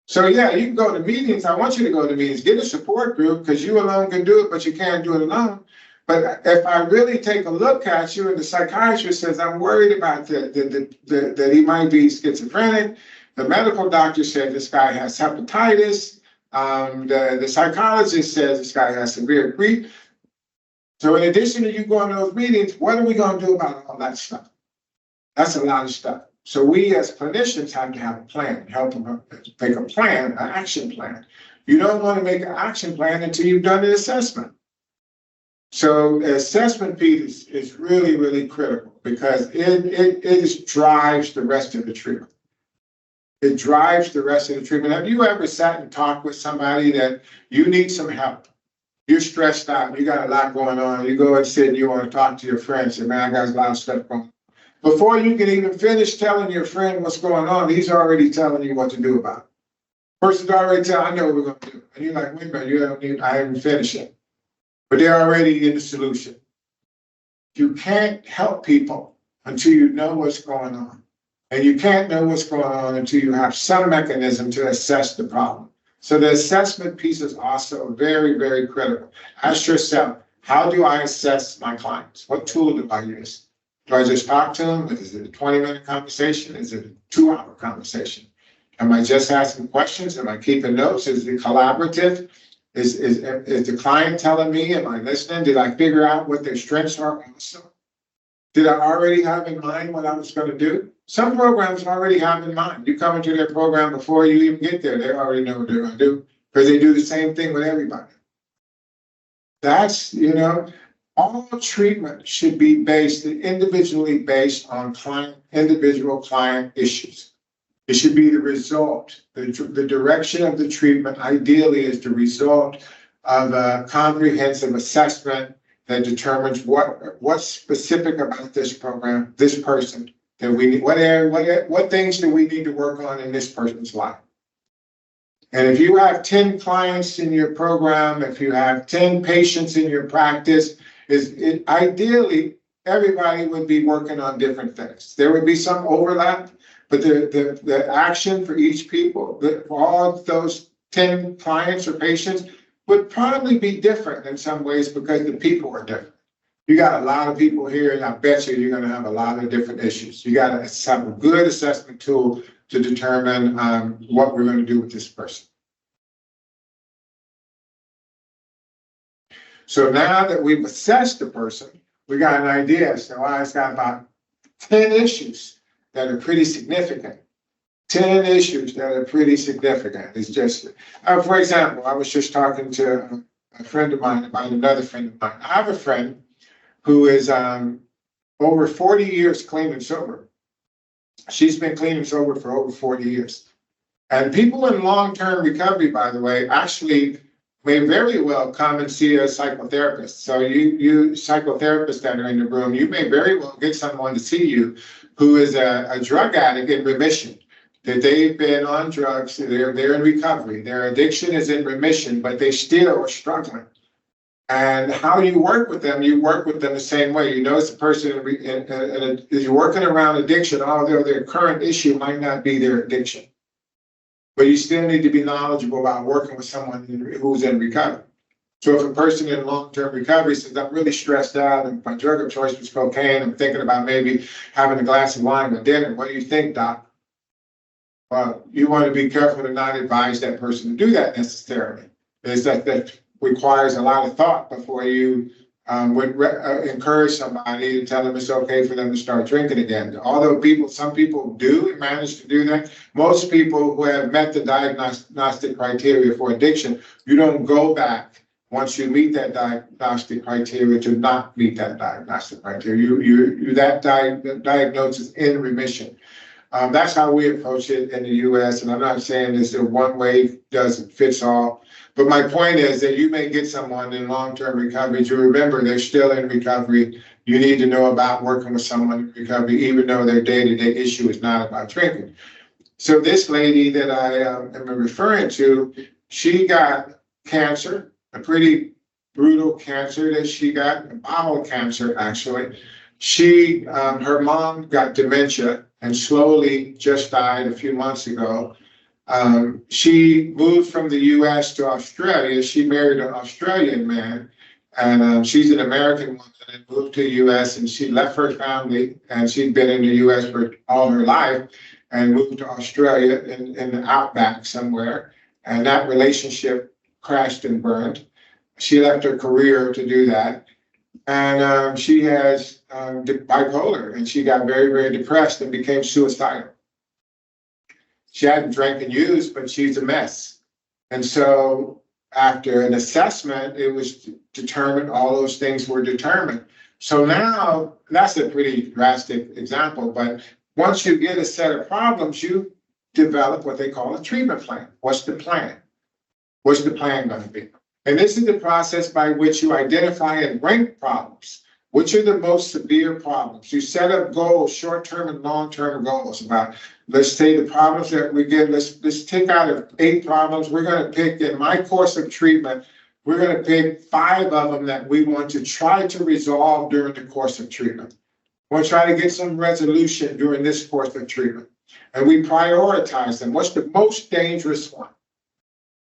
So yeah, you can go to meetings. I want you to go to meetings. Get a support group, because you alone can do it, but you can't do it alone. But if I really take a look at you and the psychiatrist says, I'm worried about that he might be schizophrenic. The medical doctor said this guy has hepatitis. The psychologist says this guy has severe grief. So in addition to you going to those meetings, what are we going to do about all that stuff? That's a lot of stuff. So we as clinicians have to have a plan, help them make a plan, an action plan. You don't want to make an action plan until you've done an assessment. So the assessment piece is really, really critical, because it drives the rest of the treatment. It drives the rest of the treatment. Have you ever sat and talked with somebody that you need some help? You're stressed out, you got a lot going on. You go and sit and you want to talk to your friend, say, man, I got a lot of stuff going on. Before you can even finish telling your friend what's going on, he's already telling you what to do about it. Person's already telling, I know what we're going to do. And you're like, wait a minute, I haven't finished it. But they're already in the solution. You can't help people until you know what's going on. And you can't know what's going on until you have some mechanism to assess the problem. So the assessment piece is also very, very critical. Ask yourself, how do I assess my clients? What tool do I use? Do I just talk to them? Is it a 20-minute conversation? Is it a 2-hour conversation? Am I just asking questions? Am I keeping notes? Is it collaborative? Is the client telling me? Am I listening? Did I figure out what their strengths are also? Did I already have in mind what I was going to do? Some programs already have in mind. You come into their program before you even get there, they already know what they're going to do, because they do the same thing with everybody. That's, all treatment should be individually based on individual client issues. It should be the result. The direction of the treatment ideally is the result of a comprehensive assessment that determines what's specific about this program, this person, that we need, what things do we need to work on in this person's life. And if you have 10 clients in your program, if you have 10 patients in your practice, ideally everybody would be working on different things. There would be some overlap, but the action for each people, for all those 10 clients or patients, would probably be different in some ways, because the people are different. You got a lot of people here, and I bet you're going to have a lot of different issues. You got to have a good assessment tool to determine what we're going to do with this person. So now that we've assessed the person, we got an idea. So it's got about 10 issues that are pretty significant. 10 issues that are pretty significant. It's just, for example, I was just talking to a friend of mine about another friend of mine. I have a friend who is over 40 years clean and sober. She's been clean and sober for over 40 years. And people in long-term recovery, by the way, actually may very well come and see a psychotherapist. So you psychotherapists that are in the room, you may very well get someone to see you who is a drug addict in remission, that they've been on drugs, they're in recovery, their addiction is in remission, but they still are struggling. And how you work with them the same way. You notice the person, if you're working around addiction, although their current issue might not be their addiction. But you still need to be knowledgeable about working with someone who's in recovery. So if a person in long-term recovery says, I'm really stressed out and my drug of choice was cocaine, I'm thinking about maybe having a glass of wine with dinner. What do you think, doc? Well, you want to be careful to not advise that person to do that necessarily. That requires a lot of thought before you would encourage somebody to tell them it's okay for them to start drinking again. Although some people do manage to do that, most people who have met the diagnostic criteria for addiction, you don't go back once you meet that diagnostic criteria to not meet that diagnostic criteria. That diagnosis in remission. That's how we approach it in the U.S. And I'm not saying this that one way doesn't fits all. But my point is that you may get someone in long-term recovery to remember they're still in recovery. You need to know about working with someone in recovery, even though their day-to-day issue is not about drinking. So this lady that I am referring to, she got cancer, a pretty brutal cancer that she got, bowel cancer, actually. Her mom got dementia and slowly just died a few months ago. She moved from the U.S. to Australia. She married an Australian man, and she's an American woman and moved to the U.S. and she left her family, and she'd been in the U.S. for all her life and moved to Australia in the outback somewhere. And that relationship crashed and burned. She left her career to do that. And she has bipolar, and she got very, very depressed and became suicidal. She hadn't drank and used, but she's a mess. And so after an assessment, it was determined, all those things were determined. So now, that's a pretty drastic example, but once you get a set of problems, you develop what they call a treatment plan. What's the plan? What's the plan going to be? And this is the process by which you identify and rank problems. Which are the most severe problems? You set up goals, short-term and long-term goals about, let's say the problems that we get, let's take out of 8 problems, we're going to pick, in my course of treatment, we're going to pick 5 of them that we want to try to resolve during the course of treatment. We'll try to get some resolution during this course of treatment. And we prioritize them. What's the most dangerous one?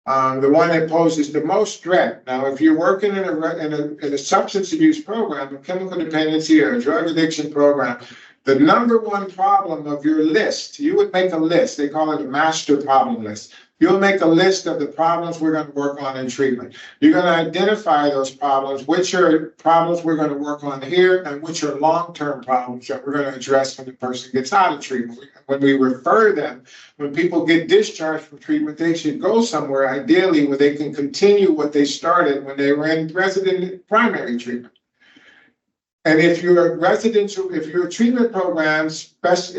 The one that poses the most threat. Now, if you're working in a substance abuse program, a chemical dependency or a drug addiction program, the number one problem of your list, you would make a list. They call it a master problem list. You'll make a list of the problems we're going to work on in treatment. You're going to identify those problems, which are problems we're going to work on here, and which are long-term problems that we're going to address when the person gets out of treatment. When we refer them, when people get discharged from treatment, they should go somewhere, ideally, where they can continue what they started when they were in primary treatment. And if you're a treatment program,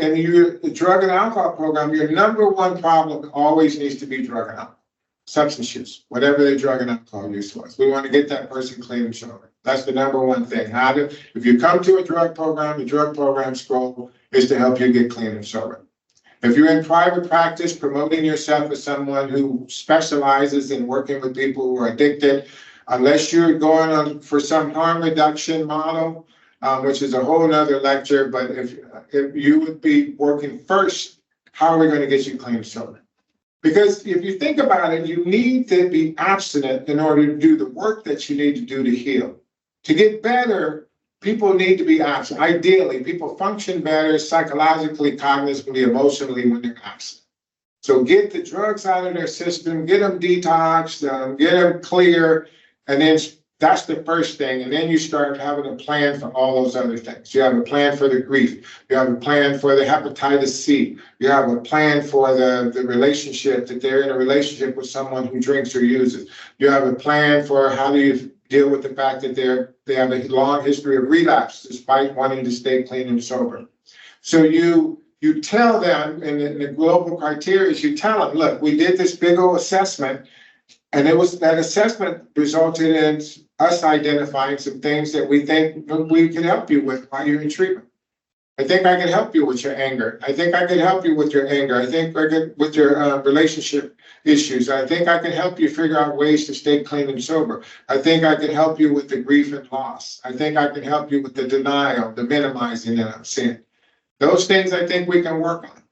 and you're a drug and alcohol program, your number one problem always needs to be drug and alcohol, substance use, whatever the drug and alcohol use was. We want to get that person clean and sober. That's the number one thing. If you come to a drug program, the drug program's goal is to help you get clean and sober. If you're in private practice, promoting yourself as someone who specializes in working with people who are addicted, unless you're going on for some harm reduction model, which is a whole nother lecture, but if you would be working first, how are we going to get you clean and sober? Because if you think about it, you need to be abstinent in order to do the work that you need to do to heal. To get better, people need to be abstinent. Ideally, people function better psychologically, cognitively, emotionally when they're abstinent. So get the drugs out of their system, get them detoxed, get them clear, and then That's the first thing. And then you start having a plan for all those other things. You have a plan for the grief. You have a plan for the hepatitis C. You have a plan for the relationship, that they're in a relationship with someone who drinks or uses. You have a plan for how do you deal with the fact that they have a long history of relapse despite wanting to stay clean and sober. So you tell them, and the global criteria is you tell them, look, we did this big old assessment, and that assessment resulted in us identifying some things that we think we can help you with while you're in treatment. I think I can help you with your anger. I think I can help you with your anger. I think I can with your relationship issues. I think I can help you figure out ways to stay clean and sober. I think I can help you with the grief and loss. I think I can help you with the denial, the minimizing that I'm seeing. Those things I think we can work on.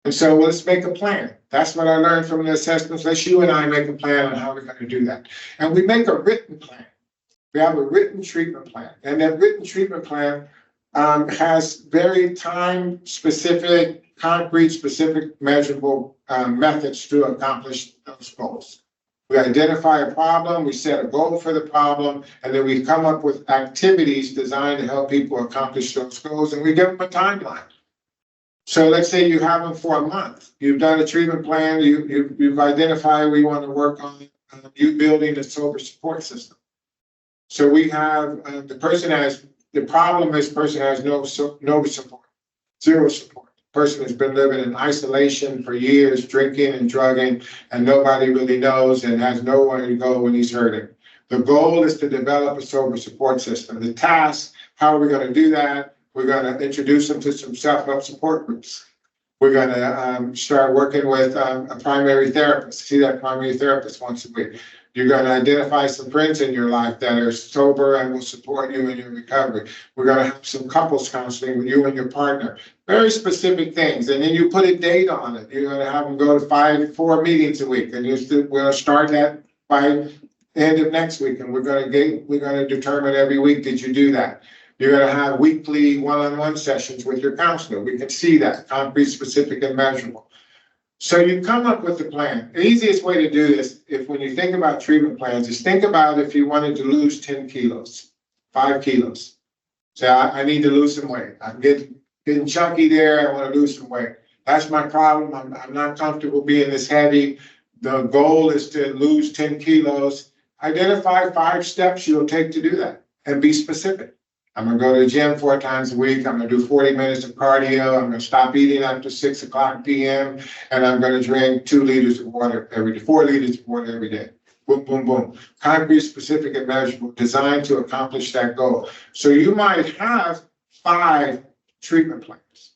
And so let's make a plan. That's what I learned from the assessments. Let's you and I make a plan on how we're going to do that. And we make a written plan. We have a written treatment plan. And that written treatment plan has very time-specific, concrete, specific, measurable methods to accomplish those goals. We identify a problem, we set a goal for the problem, and then we come up with activities designed to help people accomplish those goals, and we give them a timeline. So let's say you have them for a month. You've done a treatment plan, you've identified where you want to work on you building a sober support system. So we have the person has no support, zero support. The person has been living in isolation for years, drinking and drugging, and nobody really knows and has nowhere to go when he's hurting. The goal is to develop a sober support system. The task, how are we going to do that? We're going to introduce them to some self-help support groups. We're going to start working with a primary therapist, see that primary therapist once a week. You're going to identify some friends in your life that are sober and will support you in your recovery. We're going to have some couples counseling with you and your partner. Very specific things. And then you put a date on it. You're going to have them go to 4 meetings a week. And we're going to start that by end of next week. And we're going to determine every week, did you do that? You're going to have weekly one-on-one sessions with your counselor. We can see that, concrete, specific, and measurable. So you come up with the plan. The easiest way to do this, when you think about treatment plans, is think about if you wanted to lose 10 kilos, 5 kilos. Say, I need to lose some weight. I'm getting chunky there. I want to lose some weight. That's my problem. I'm not comfortable being this heavy. The goal is to lose 10 kilos. Identify 5 steps you'll take to do that and be specific. I'm going to go to the gym 4 times a week. I'm going to do 40 minutes of cardio. I'm going to stop eating after 6 o'clock p.m. And I'm going to drink 4 liters of water every day. Boom, boom, boom. Concrete, specific, and measurable, designed to accomplish that goal. So you might have 5 treatment plans.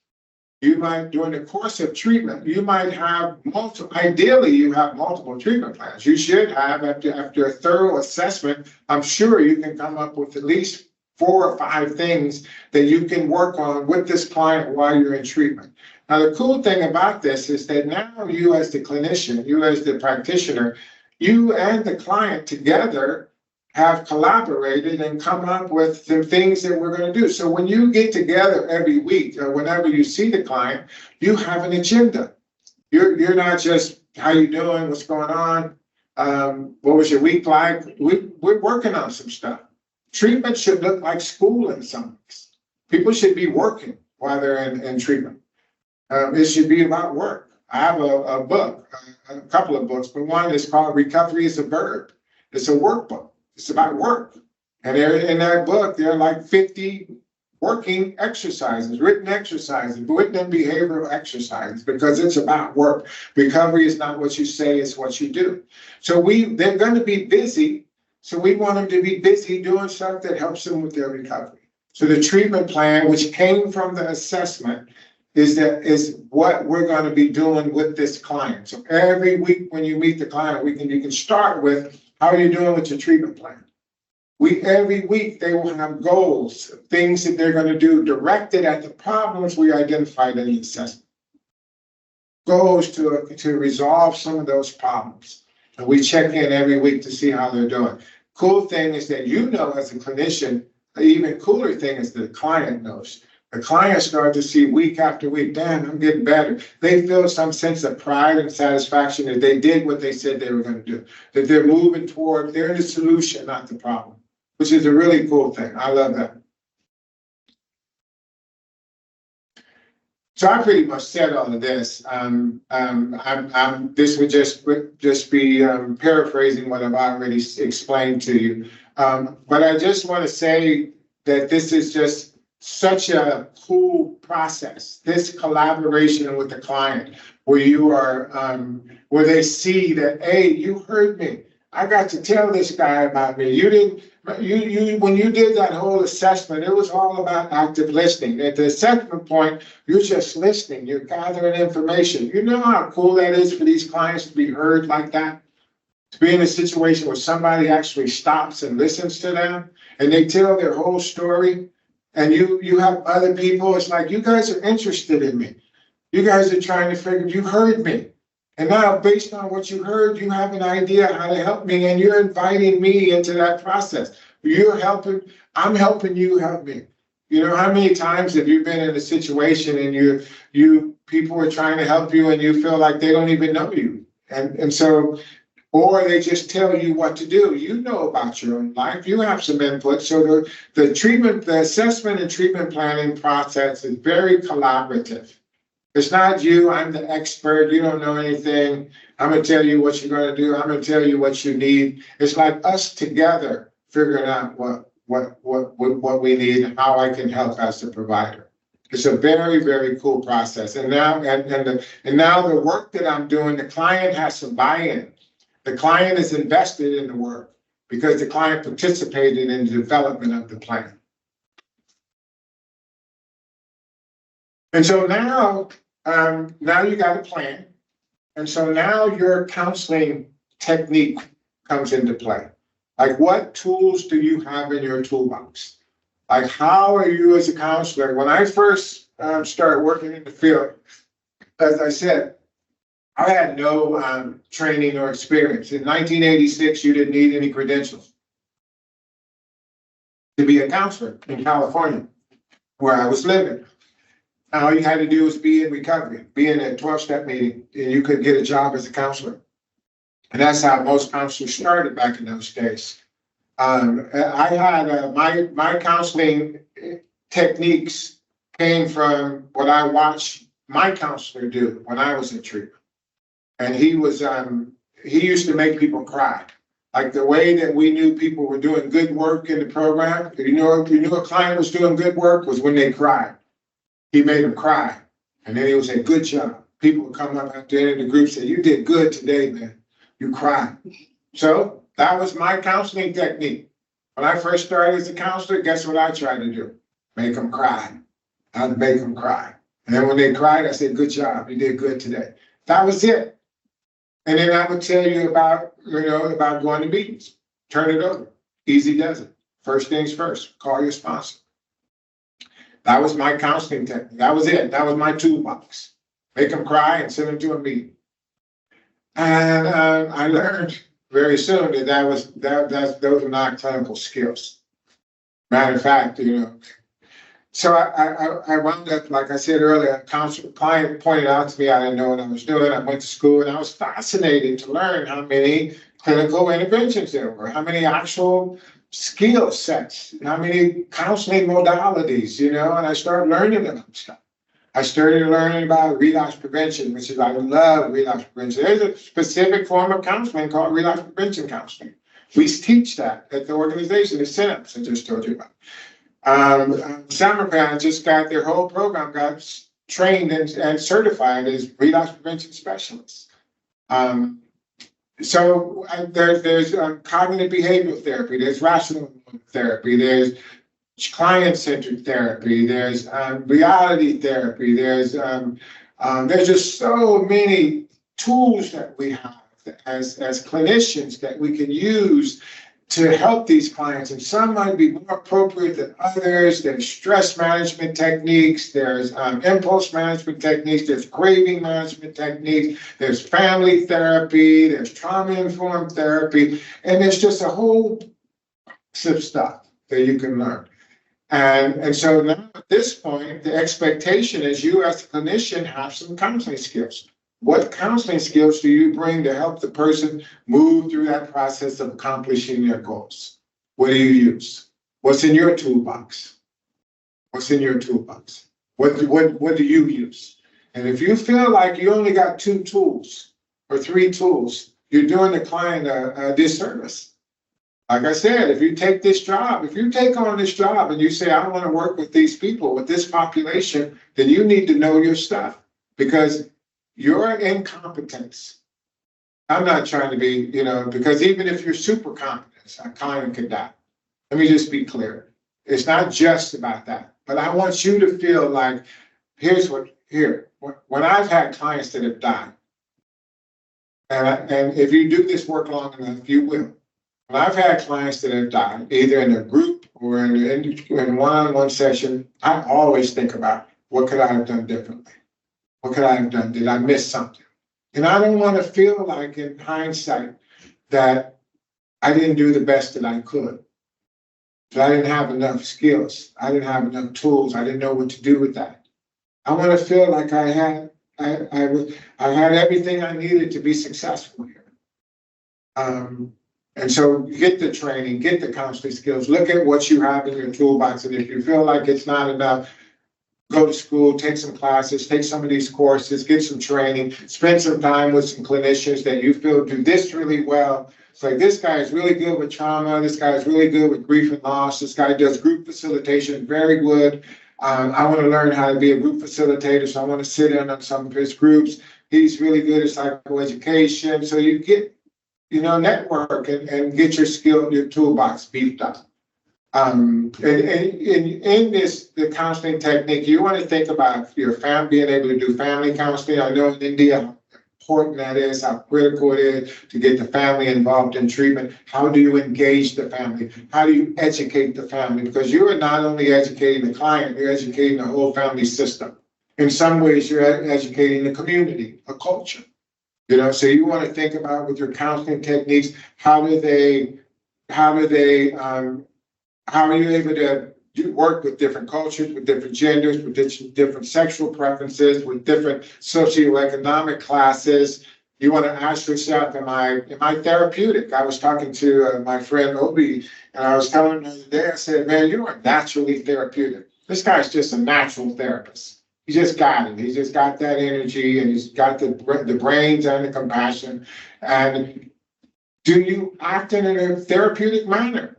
You might, during the course of treatment, you might have multiple, ideally you have multiple treatment plans. You should have, after a thorough assessment, I'm sure you can come up with at least 4 or 5 things that you can work on with this client while you're in treatment. Now, the cool thing about this is that now you as the clinician, you as the practitioner, you and the client together have collaborated and come up with the things that we're going to do. So when you get together every week or whenever you see the client, you have an agenda. You're not just, how you doing, what's going on, what was your week like? We're working on some stuff. Treatment should look like school in some ways. People should be working while they're in treatment. It should be about work. I have a book, a couple of books, but one is called Recovery is a Verb. It's a workbook. It's about work. And in that book, there are like 50 working exercises, written and behavioral exercises, because it's about work. Recovery is not what you say, it's what you do. So they're going to be busy. So we want them to be busy doing stuff that helps them with their recovery. So the treatment plan, which came from the assessment, is what we're going to be doing with this client. So every week when you meet the client, you can start with, how are you doing with your treatment plan? Every week they will have goals, things that they're going to do directed at the problems we identified in the assessment. Goals to resolve some of those problems. And we check in every week to see how they're doing. Cool thing is that as a clinician, the even cooler thing is the client knows. The client starts to see week after week, damn, I'm getting better. They feel some sense of pride and satisfaction that they did what they said they were going to do, that they're moving toward, they're the solution, not the problem. which is a really cool thing. I love that. So I pretty much said all of this. This would just be paraphrasing what I've already explained to you. But I just want to say that this is just such a cool process. This collaboration with the client, where you are, where they see that, hey, you heard me. I got to tell this guy about me. You didn't. When you did that whole assessment, it was all about active listening. At the assessment point, you're just listening. You're gathering information. You know how cool that is for these clients to be heard like that? To be in a situation where somebody actually stops and listens to them and they tell their whole story, and you have other people. It's like, you guys are interested in me. You guys are trying to figure, you heard me. And now, based on what you heard, you have an idea how to help me, and you're inviting me into that process. You're helping, I'm helping you help me. You know, how many times have you been in a situation and people are trying to help you and you feel like they don't even know you? And so, or they just tell you what to do. You know about your own life. You have some input. So the assessment and treatment planning process is very collaborative. It's not you, I'm the expert, you don't know anything. I'm gonna tell you what you're gonna do, I'm gonna tell you what you need. It's like us together figuring out what we need and how I can help as a provider. It's a very, very cool process. And now now the work that I'm doing, the client has some buy-in. The client is invested in the work because the client participated in the development of the plan. And so now you got a plan. And so now your counseling technique comes into play. Like, what tools do you have in your toolbox? Like, how are you as a counselor? When I first started working in the field, as I said, I had no training or experience. In 1986, you didn't need any credentials to be a counselor in California, where I was living. All you had to do was be in recovery, be in a 12-step meeting, and you could get a job as a counselor. And that's how most counselors started back in those days. I had my counseling techniques came from what I watched my counselor do when I was in treatment. And he used to make people cry. Like, the way that we knew people were doing good work in the program, you knew a client was doing good work was when they cried. He made them cry. And then he would say, good job. People would come up at the end of the group and say, you did good today, man. You cried. So that was my counseling technique. When I first started as a counselor, guess what I tried to do? Make them cry. I'd make them cry. And then when they cried, I said, good job. You did good today. That was it. And then I would tell you about going to meetings. Turn it over. Easy does it. First things first. Call your sponsor. That was my counseling technique. That was it. That was my toolbox. Make them cry and send them to a meeting. And I learned very soon that those were not clinical skills. Matter of fact, so I wound up, like I said earlier, a client pointed out to me I didn't know what I was doing. I went to school and I was fascinated to learn how many clinical interventions there were, how many actual skill sets, how many counseling modalities, and I started learning about stuff. I started learning about relapse prevention, which is, I love relapse prevention. There's a specific form of counseling called relapse prevention counseling. We teach that at the organization, the CENAPS, I just told you about. Samarpan just got their whole program, got trained and certified as relapse prevention specialists. So there's cognitive behavioral therapy, there's rational therapy, there's client-centered therapy, there's reality therapy, there's just so many tools that we have as clinicians that we can use to help these clients, and some might be more appropriate than others. There's stress management techniques, there's impulse management techniques, there's craving management techniques, there's family therapy, there's trauma-informed therapy, and there's just a whole box of stuff that you can learn. And so now at this point, the expectation is you as a clinician have some counseling skills. What counseling skills do you bring to help the person move through that process of accomplishing their goals? What do you use? What's in your toolbox? What's in your toolbox? What do you use? And if you feel like you only got 2 tools or 3 tools, you're doing the client a disservice. Like I said, if you take this job, if you take on this job and you say, I want to work with these people, with this population, then you need to know your stuff, because your incompetence, I'm not trying to be, because even if you're super competent, a client could die. Let me just be clear. It's not just about that, but I want you to feel like, when I've had clients that have died, and if you do this work long enough, you will. When I've had clients that have died, either in a group or in one-on-one session, I always think about, what could I have done differently? What could I have done? Did I miss something? And I don't want to feel like, in hindsight, that I didn't do the best that I could. That I didn't have enough skills. I didn't have enough tools. I didn't know what to do with that. I want to feel like I had everything I needed to be successful here. And so get the training, get the counseling skills, look at what you have in your toolbox. And if you feel like it's not enough, go to school, take some classes, take some of these courses, get some training, spend some time with some clinicians that you feel do this really well. It's like, this guy is really good with trauma. This guy is really good with grief and loss. This guy does group facilitation very good. I want to learn how to be a group facilitator, so I want to sit in on some of his groups. He's really good at psychoeducation. So you get, network and get your toolbox beefed up. And in the counseling technique, you want to think about your family, being able to do family counseling. I know in India how important that is, how critical it is to get the family involved in treatment. How do you engage the family? How do you educate the family? Because you are not only educating the client, you're educating the whole family system. In some ways, you're educating the community, a culture. So you want to think about, with your counseling techniques, how are you able to work with different cultures, with different genders, with different sexual preferences, with different socioeconomic classes? You want to ask yourself, am I therapeutic? I was talking to my friend Obi, and I was telling him the other day, I said, man, you are naturally therapeutic. This guy's just a natural therapist. He just got it. He's just got that energy, and he's got the brains and the compassion. And do you act in a therapeutic manner?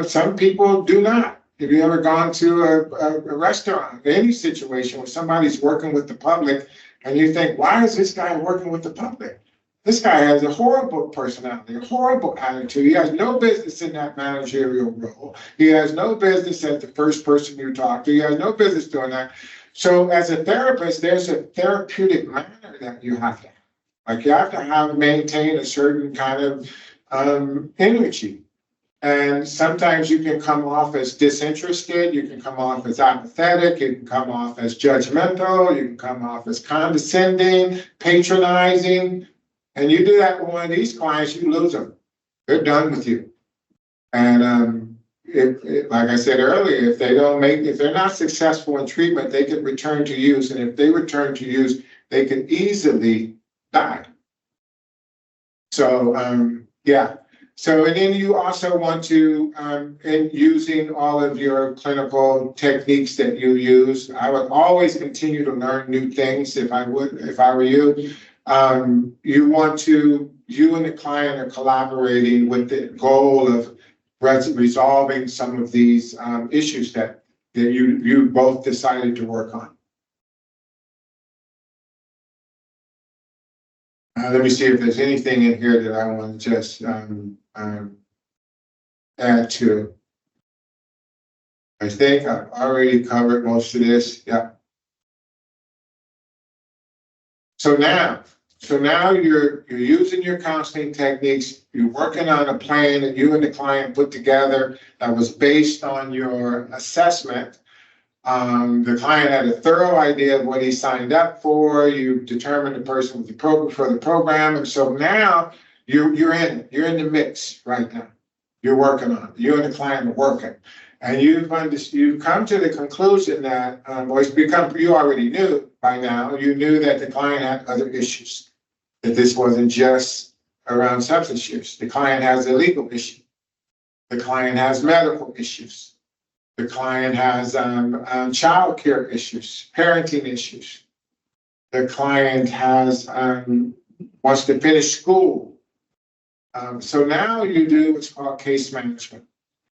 Some people do not. Have you ever gone to a restaurant, any situation where somebody's working with the public and you think, why is this guy working with the public? This guy has a horrible personality, a horrible attitude. He has no business in that managerial role. He has no business as the first person you talk to. He has no business doing that. So as a therapist, there's a therapeutic manner that you have to have. Like, you have to maintain a certain kind of energy. And sometimes you can come off as disinterested, you can come off as apathetic, you can come off as judgmental, you can come off as condescending, patronizing. And you do that with one of these clients, you lose them. They're done with you. And like I said earlier, if they're not successful in treatment, they could return to use. And if they return to use, they could easily die. So, yeah. So, and then you also want to, in using all of your clinical techniques that you use, I would always continue to learn new things if I were you. You and the client are collaborating with the goal of resolving some of these issues that you both decided to work on. Let me see if there's anything in here that I want to just add to. I think I've already covered most of this. Yeah. So now you're using your counseling techniques. You're working on a plan that you and the client put together that was based on your assessment. The client had a thorough idea of what he signed up for. You determined the person with for the program, and so now you're in the mix right now. You're working on it. You and the client are working, and you've come to the conclusion that you already knew by now. You knew that the client had other issues, that this wasn't just around substance use. The client has a legal issue. The client has medical issues. The client has child care issues, parenting issues. The client has wants to finish school. So now you do what's called case management.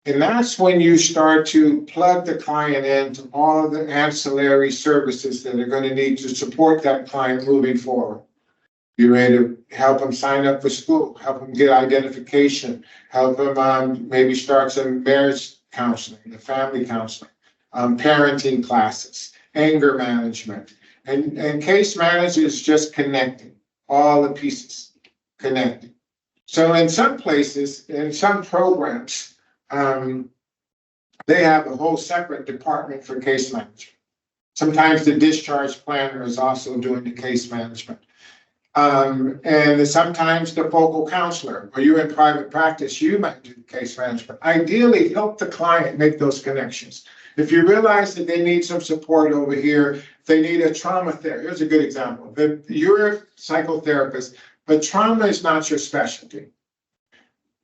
And that's when you start to plug the client into all the ancillary services that are going to need to support that client moving forward. You're ready to help them sign up for school, help them get identification, help them maybe start some marriage counseling, the family counseling, parenting classes, anger management. And case management is just connecting all the pieces, connecting. So in some places, in some programs, they have a whole separate department for case management. Sometimes the discharge planner is also doing the case management. And sometimes the focal counselor, or you're in private practice, you might do case management. Ideally, help the client make those connections. If you realize that they need some support over here, if they need a trauma therapy, here's a good example. You're a psychotherapist, but trauma is not your specialty.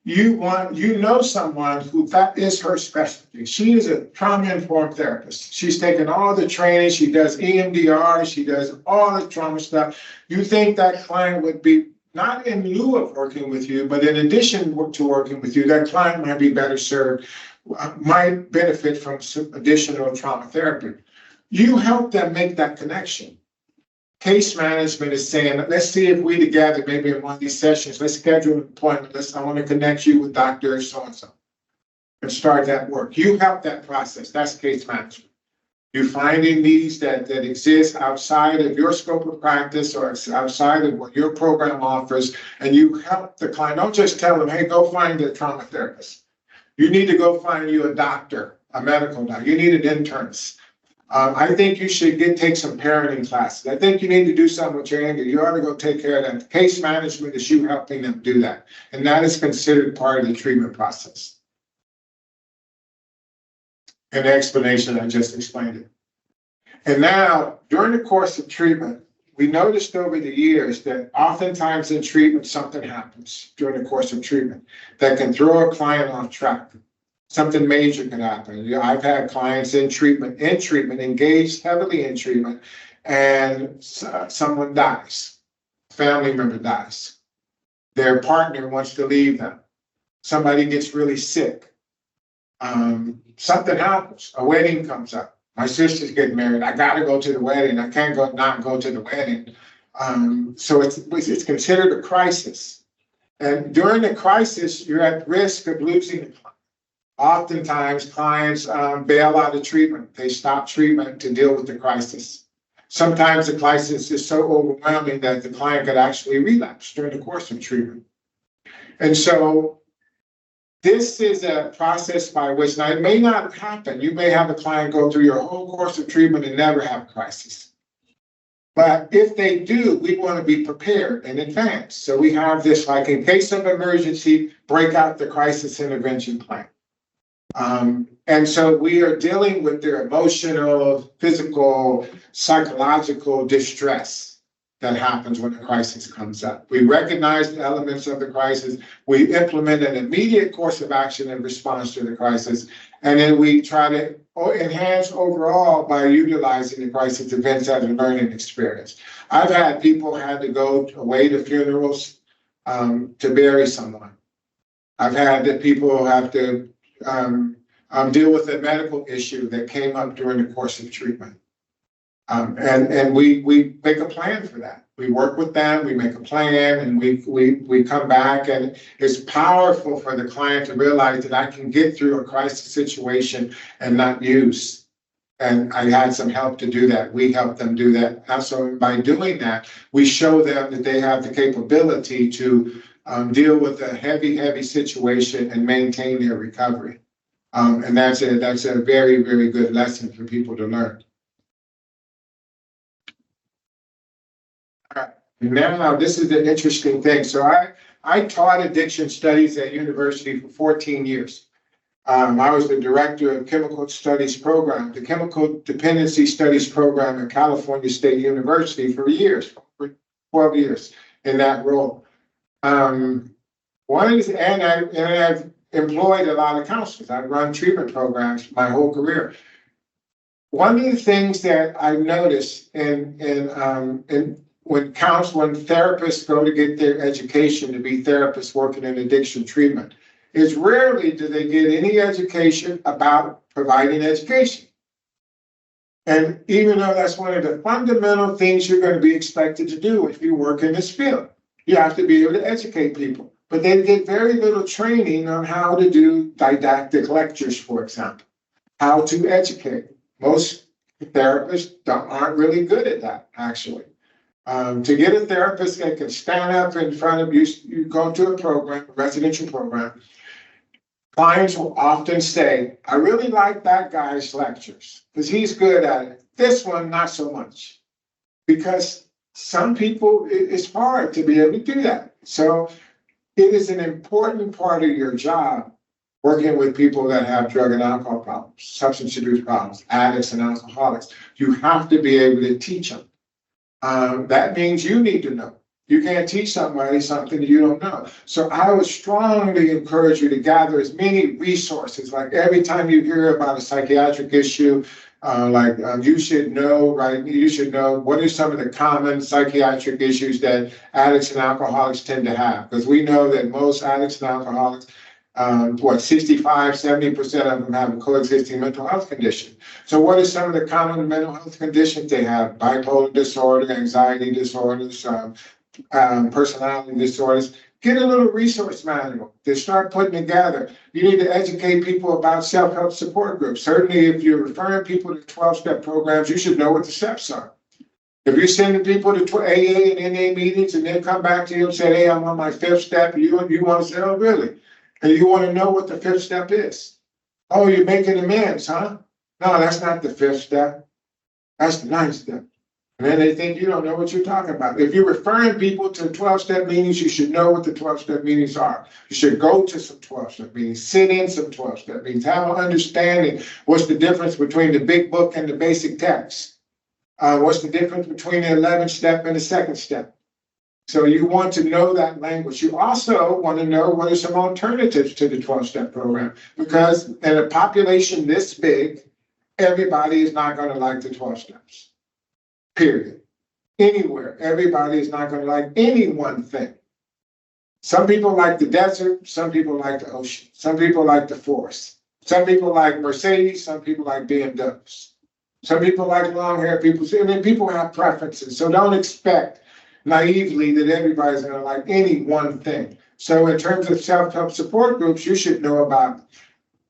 You know someone who that is her specialty. She is a trauma-informed therapist. She's taken all the training. She does EMDR. She does all the trauma stuff. You think that client would be not in lieu of working with you, but in addition to working with you, that client might be better served, might benefit from some additional trauma therapy. You help them make that connection. Case management is saying, let's see if we together, maybe in one of these sessions, let's schedule an appointment. I want to connect you with Dr. So-and-so and start that work. You help that process. That's case management. You're finding needs that exist outside of your scope of practice or outside of what your program offers, and you help the client. Don't just tell them, hey, go find a trauma therapist. You need to go find you a doctor, a medical doctor. You need an internist. I think you should take some parenting classes. I think you need to do something with your anger. You ought to go take care of that. Case management is you helping them do that. And that is considered part of the treatment process. And the explanation, I just explained it. And now, during the course of treatment, we noticed over the years that oftentimes in treatment, something happens during the course of treatment that can throw a client off track. Something major can happen. I've had clients in treatment, engaged heavily in treatment, and someone dies, family member dies. Their partner wants to leave them. Somebody gets really sick. Something happens. A wedding comes up. My sister's getting married. I got to go to the wedding. I can't not go to the wedding. So it's considered a crisis. And during the crisis, you're at risk of losing the client. Oftentimes, clients bail out of treatment. They stop treatment to deal with the crisis. Sometimes the crisis is so overwhelming that the client could actually relapse during the course of treatment. And so this is a process by which, now it may not happen. You may have a client go through your whole course of treatment and never have a crisis. But if they do, we want to be prepared in advance. So we have this, like in case of emergency, break out the crisis intervention plan. And so we are dealing with their emotional, physical, psychological distress that happens when a crisis comes up. We recognize the elements of the crisis. We implement an immediate course of action in response to the crisis. And then we try to enhance overall by utilizing the crisis events as a learning experience. I've had people had to go away to funerals to bury someone. I've had that people have to deal with a medical issue that came up during the course of treatment. And we make a plan for that. We work with them, we make a plan, and we come back, and it's powerful for the client to realize that I can get through a crisis situation and not use. And I had some help to do that. We help them do that. And so by doing that, we show them that they have the capability to deal with a heavy situation and maintain their recovery. And that's a very, very good lesson for people to learn. All right. Now, this is an interesting thing. So I taught addiction studies at university for 14 years. I was the director of chemical studies program, the chemical dependency studies program at California State University for years, for 12 years in that role. I've employed a lot of counselors. I've run treatment programs my whole career. One of the things that I noticed when therapists go to get their education to be therapists working in addiction treatment, is rarely do they get any education about providing education. And even though that's one of the fundamental things you're going to be expected to do if you work in this field, you have to be able to educate people. But they get very little training on how to do didactic lectures, for example, how to educate. Most therapists aren't really good at that, actually. To get a therapist that can stand up in front of you, you go to a program, a residential program, clients will often say, I really like that guy's lectures because he's good at it. This one, not so much. Because some people, it's hard to be able to do that. So it is an important part of your job working with people that have drug and alcohol problems, substance abuse problems, addicts and alcoholics. You have to be able to teach them. That means you need to know. You can't teach somebody something you don't know. So I would strongly encourage you to gather as many resources. Like every time you hear about a psychiatric issue, you should know, right? You should know what are some of the common psychiatric issues that addicts and alcoholics tend to have. Because we know that most addicts and alcoholics, 65–70% of them have a coexisting mental health condition. So what are some of the common mental health conditions they have? Bipolar disorder, anxiety disorders, personality disorders. Get a little resource manual to start putting together. You need to educate people about self-help support groups. Certainly, if you're referring people to 12-step programs, you should know what the steps are. If you're sending people to AA and NA meetings and then come back to you and say, hey, I'm on my 5th step, you want to say, oh, really? And you want to know what the 5th step is. Oh, you're making amends, huh? No, that's not the 5th step. That's the 9th step. And then they think you don't know what you're talking about. If you're referring people to 12-step meetings, you should know what the 12-step meetings are. You should go to some 12-step meetings, sit in some 12-step meetings, have an understanding what's the difference between the big book and the basic text. What's the difference between the 11th step and the 2nd step? So you want to know that language. You also want to know what are some alternatives to the 12-step program, because in a population this big, everybody is not going to like the 12 steps. Period. Anywhere, everybody is not going to like any one thing. Some people like the desert, some people like the ocean, some people like the forest, some people like Mercedes, some people like BMWs, some people like long hair people. I mean, people have preferences, so don't expect naively that everybody's going to like any one thing. So in terms of self-help support groups, you should know about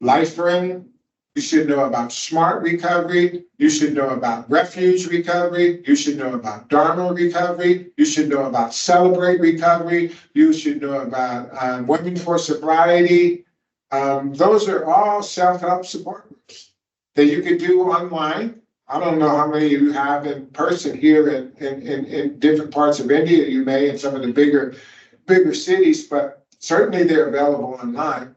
Lifeline. You should know about SMART recovery. You should know about refuge recovery. You should know about Dharma recovery. You should know about Celebrate recovery. You should know about Women for Sobriety. Those are all self-help support groups that you could do online. I don't know how many you have in person here in different parts of India. You may in some of the bigger cities, but certainly they're available online.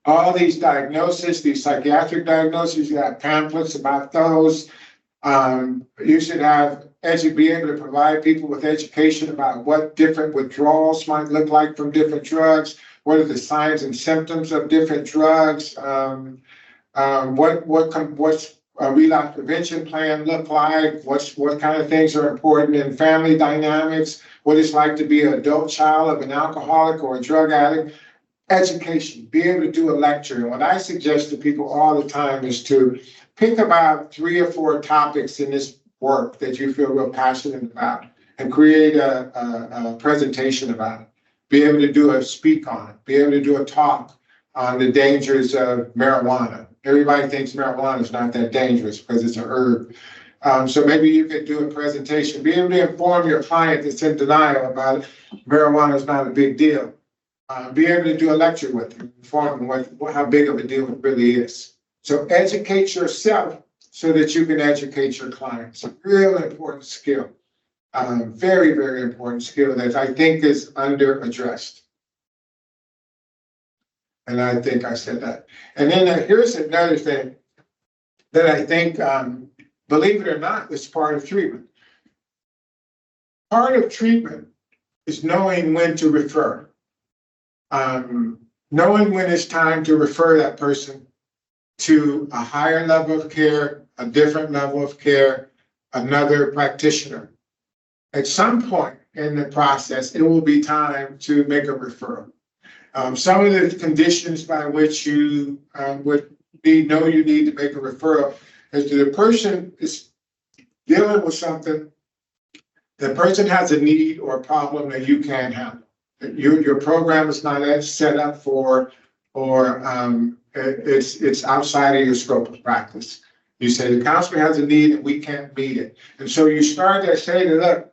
All these diagnoses, these psychiatric diagnoses, you have pamphlets about those. You should be able to provide people with education about what different withdrawals might look like from different drugs. What are the signs and symptoms of different drugs? What's a relapse prevention plan look like? What kind of things are important in family dynamics? What it's like to be an adult child of an alcoholic or a drug addict? Education, be able to do a lecture. And what I suggest to people all the time is to pick about 3 or 4 topics in this work that you feel real passionate about and create a presentation about it. Be able to speak on it, be able to do a talk on the dangers of marijuana. Everybody thinks marijuana is not that dangerous because it's an herb. So maybe you could do a presentation, be able to inform your client that's in denial about it. Marijuana is not a big deal. Be able to do a lecture with them, inform them how big of a deal it really is. So educate yourself so that you can educate your clients. A real important skill, very, very important skill that I think is under addressed. And I think I said that. And then here's another thing that I think, believe it or not, is part of treatment. Part of treatment is knowing when to refer. knowing when it's time to refer that person to a higher level of care, a different level of care, another practitioner. At some point in the process, it will be time to make a referral. Some of the conditions by which you would know you need to make a referral is that the person is dealing with something, the person has a need or a problem that you can't handle. Your program is not set up for, or it's outside of your scope of practice. You say the counselor has a need and we can't meet it. And so you start to say, look,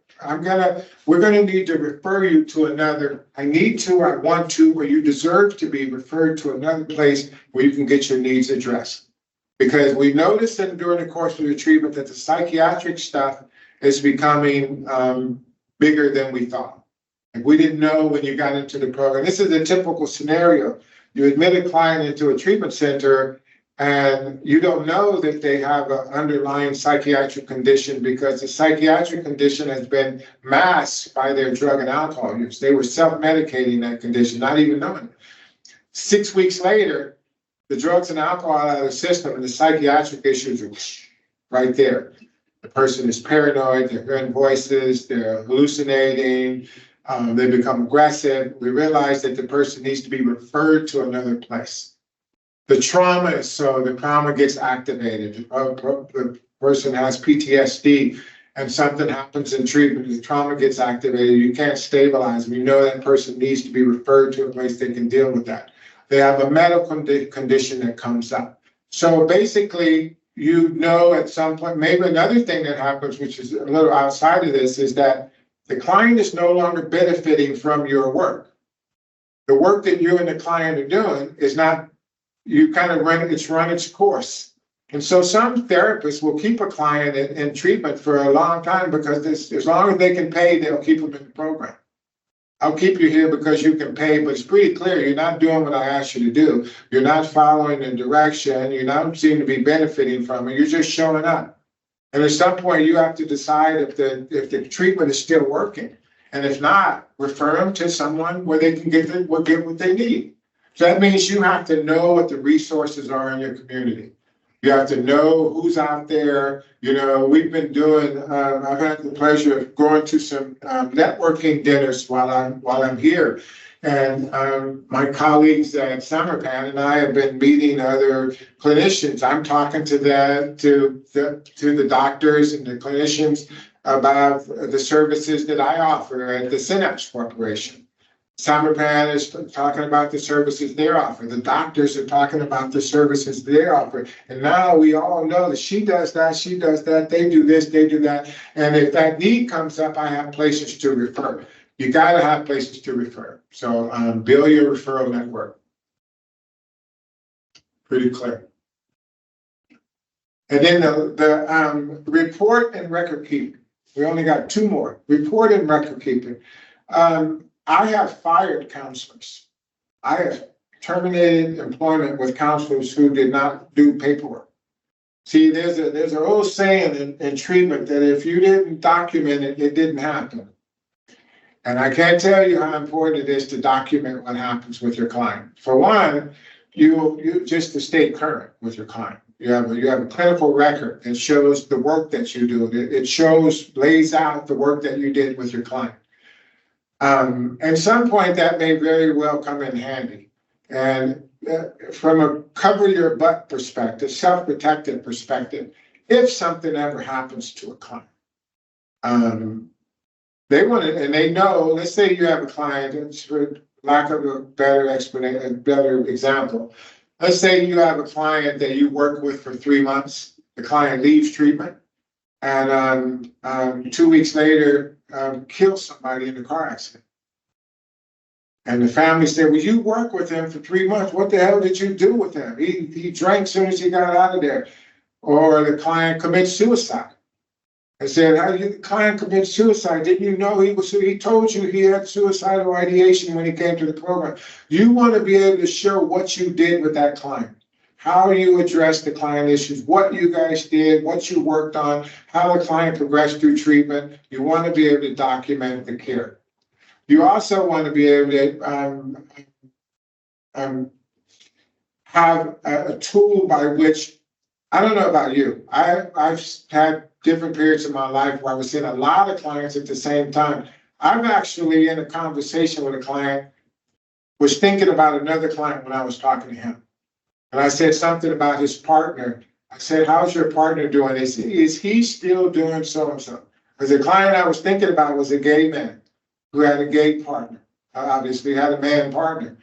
we're gonna need to refer you to another. I need to, I want to, or you deserve to be referred to another place where you can get your needs addressed. Because we noticed that during the course of the treatment that the psychiatric stuff is becoming bigger than we thought. And we didn't know when you got into the program. This is a typical scenario. You admit a client into a treatment center and you don't know that they have an underlying psychiatric condition because the psychiatric condition has been masked by their drug and alcohol use. They were self-medicating that condition, not even knowing it. 6 weeks later, the drugs and alcohol out of the system and the psychiatric issues are right there. The person is paranoid, they're hearing voices, they're hallucinating, they become aggressive. We realize that the person needs to be referred to another place. The trauma is so, the trauma gets activated. The person has PTSD and something happens in treatment, the trauma gets activated, you can't stabilize them. You know that person needs to be referred to a place they can deal with that. They have a medical condition that comes up. So basically, you know at some point, maybe another thing that happens, which is a little outside of this, is that the client is no longer benefiting from your work. The work that you and the client are doing is not, you kind of run its course. And so some therapists will keep a client in treatment for a long time because as long as they can pay, they'll keep them in the program. I'll keep you here because you can pay, but it's pretty clear you're not doing what I asked you to do. You're not following the direction. You don't seem to be benefiting from it. You're just showing up. And at some point, you have to decide if the treatment is still working. And if not, refer them to someone where they can get what they need. So that means you have to know what the resources are in your community. You have to know who's out there. You know, we've been doing, I've had the pleasure of going to some networking dinners while I'm here. And my colleagues at Samarpan and I have been meeting other clinicians. I'm talking to the doctors and the clinicians about the services that I offer at the CENAPS Corporation. Samarpan is talking about the services they offer. The doctors are talking about the services they offer. And now we all know that she does that, they do this, they do that. And if that need comes up, I have places to refer. You gotta have places to refer. So build your referral network. Pretty clear. And then the report and record keeping. We only got 2 more. Report and record keeping. I have fired counselors. I have terminated employment with counselors who did not do paperwork. See, there's an old saying in treatment that if you didn't document it, it didn't happen. And I can't tell you how important it is to document what happens with your client. For one, you just to stay current with your client. You have a clinical record that shows the work that you do. It lays out the work that you did with your client. At some point, that may very well come in handy. And from a cover your butt perspective, self-protective perspective, if something ever happens to a client, they want to, and they know, let's say you have a client, it's for lack of a better example. Let's say you have a client that you work with for 3 months, the client leaves treatment, and 2 weeks later, kills somebody in a car accident. And the family said, well, you work with him for 3 months. What the hell did you do with him? He drank as soon as he got out of there. Or the client commits suicide. I said, how did the client commit suicide? Didn't you know he told you he had suicidal ideation when he came to the program? You want to be able to show what you did with that client. How you address the client issues, what you guys did, what you worked on, how the client progressed through treatment. You want to be able to document the care. You also want to be able to have a tool by which, I don't know about you, I've had different periods of my life where I was seeing a lot of clients at the same time. I'm actually in a conversation with a client, was thinking about another client when I was talking to him. And I said something about his partner. I said, how's your partner doing? They said, is he still doing so-and-so? Because the client I was thinking about was a gay man who had a gay partner, obviously had a man partner.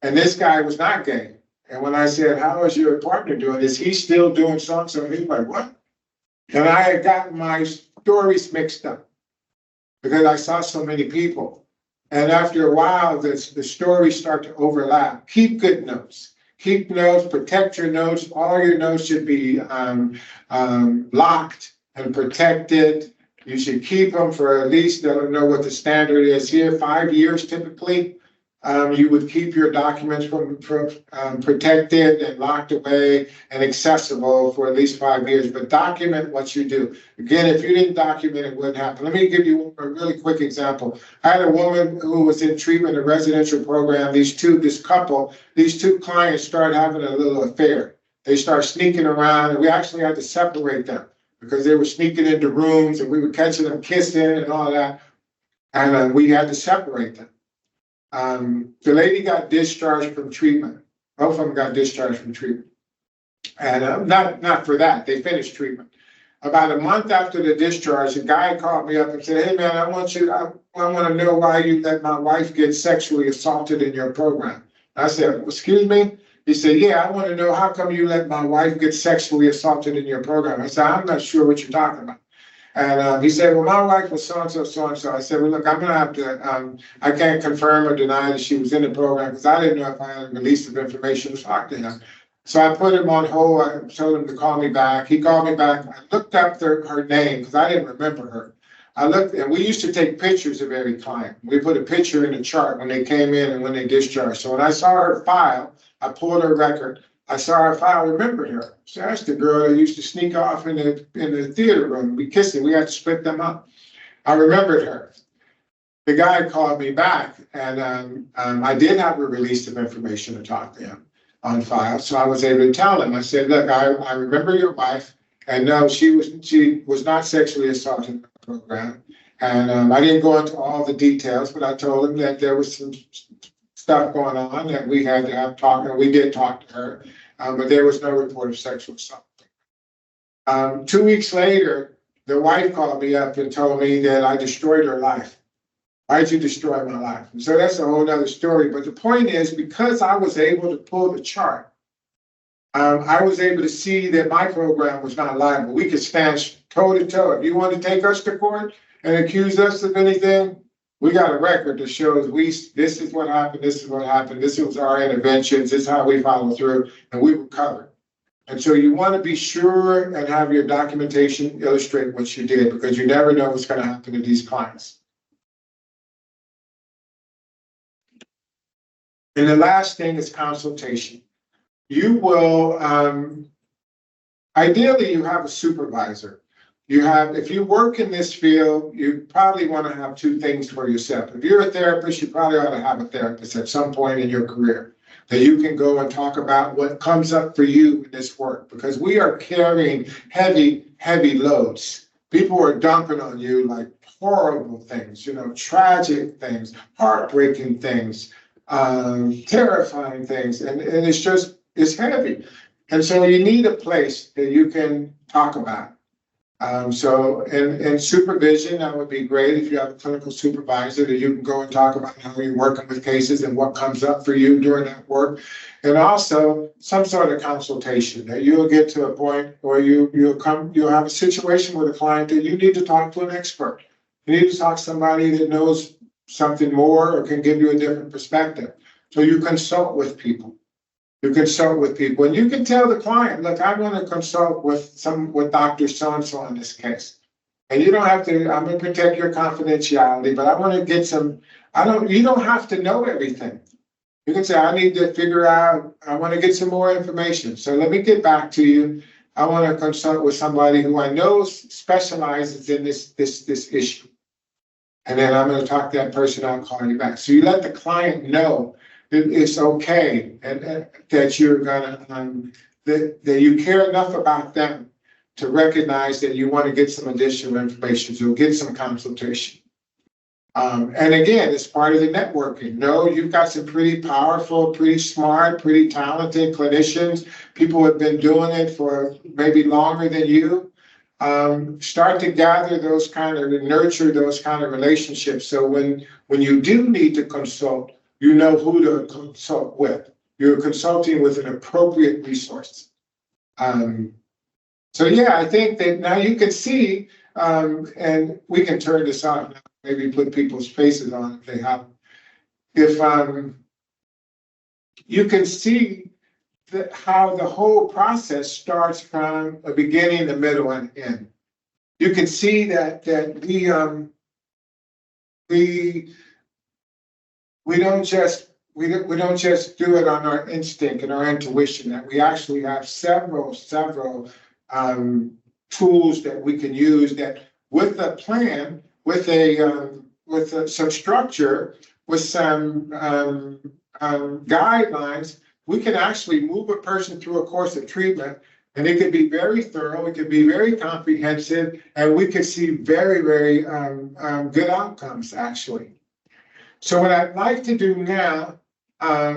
And this guy was not gay. And when I said, how is your partner doing? Is he still doing so-and-so? He's like, what? And I had gotten my stories mixed up because I saw so many people. And after a while, the stories start to overlap. Keep good notes. Keep notes, protect your notes. All your notes should be locked and protected. You should keep them for at least, I don't know what the standard is here, 5 years typically. You would keep your documents from protected and locked away and accessible for at least 5 years, but document what you do. Again, if you didn't document, it wouldn't happen. Let me give you a really quick example. I had a woman who was in treatment, a residential program. These two clients started having a little affair. They started sneaking around, and we actually had to separate them because they were sneaking into rooms and we were catching them kissing and all that. And we had to separate them. The lady got discharged from treatment. Both of them got discharged from treatment. And not for that, they finished treatment. About a month after the discharge, a guy called me up and said, hey man, I want to know why you let my wife get sexually assaulted in your program. I said, excuse me? He said, yeah, I want to know how come you let my wife get sexually assaulted in your program. I said, I'm not sure what you're talking about. And he said, well, my wife was so-and-so, so-and-so. I said, well, look, I'm going to have to, I can't confirm or deny that she was in the program because I didn't know if I had a release of information to talk to him. So I put him on hold. I told him to call me back. He called me back. I looked up her name because I didn't remember her. I looked, and we used to take pictures of every client. We put a picture in the chart when they came in and when they discharged. So when I saw her file, I pulled her record. I saw her file, I remembered her. So that's the girl that used to sneak off in the theater room. We kissed her. We had to split them up. I remembered her. The guy called me back, and I did have a release of information to talk to him on file. So I was able to tell him. I said, look, I remember your wife, and no, she was not sexually assaulted in the program. And I didn't go into all the details, but I told him that there was some stuff going on that we had to have talk, and we did talk to her. But there was no report of sexual assault. 2 weeks later, the wife called me up and told me that I destroyed her life. Why'd you destroy my life? And so that's a whole other story. But the point is, because I was able to pull the chart, I was able to see that my program was not liable. We could stand toe to toe. If you want to take us to court and accuse us of anything, we got a record that shows this is what happened, this is what happened, this was our interventions, this is how we followed through, and we were covered. And so you want to be sure and have your documentation illustrate what you did, because you never know what's going to happen to these clients. And the last thing is consultation. You will, ideally you have a supervisor. If you work in this field, you probably want to have two things for yourself. If you're a therapist, you probably ought to have a therapist at some point in your career that you can go and talk about what comes up for you in this work, because we are carrying heavy, heavy loads. People are dumping on you like horrible things, tragic things, heartbreaking things, terrifying things, and it's heavy. And so you need a place that you can talk about. So in supervision, that would be great if you have a clinical supervisor that you can go and talk about how you're working with cases and what comes up for you during that work. And also some sort of consultation that you'll get to a point where you'll have a situation with a client that you need to talk to an expert. You need to talk to somebody that knows something more or can give you a different perspective. So you consult with people. You consult with people, and you can tell the client, look, I want to consult with Dr. So-and-so in this case. And you don't have to, I'm going to protect your confidentiality, but I want to get you don't have to know everything. You can say, I need to figure out, I want to get some more information. So let me get back to you. I want to consult with somebody who I know specializes in this issue. And then I'm going to talk to that person, I'll call you back. So you let the client know it's okay, and that you're gonna that you care enough about them to recognize that you want to get some additional information, so get some consultation. And again, it's part of the networking. No, you've got some pretty powerful, pretty smart, pretty talented clinicians, people who have been doing it for maybe longer than you. Start to gather those kind of, nurture those kind of relationships. So when you do need to consult, you know who to consult with. You're consulting with an appropriate resource. So yeah, I think that now you can see, and we can turn this on, maybe put people's faces on if they have. If you can see that how the whole process starts from a beginning, the middle, and end. You can see that we don't just do it on our instinct and our intuition. That we actually have several tools that we can use. That with a plan, with some structure, with some guidelines, we can actually move a person through a course of treatment, and it can be very thorough, it can be very comprehensive, and we can see very, very good outcomes, actually. So what I'd like to do now,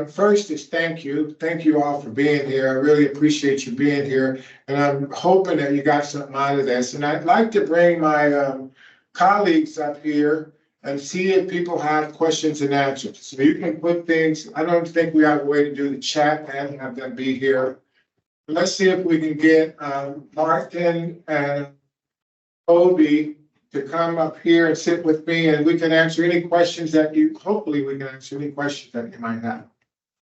first is thank you. Thank you all for being here. I really appreciate you being here, and I'm hoping that you got something out of this. And I'd like to bring my colleagues up here and see if people have questions and answers. So you can put things, I don't think we have a way to do the chat and have them be here. Let's see if we can get Martin and Obi to come up here and sit with me, and we can answer any questions that hopefully we can answer any questions that you might have.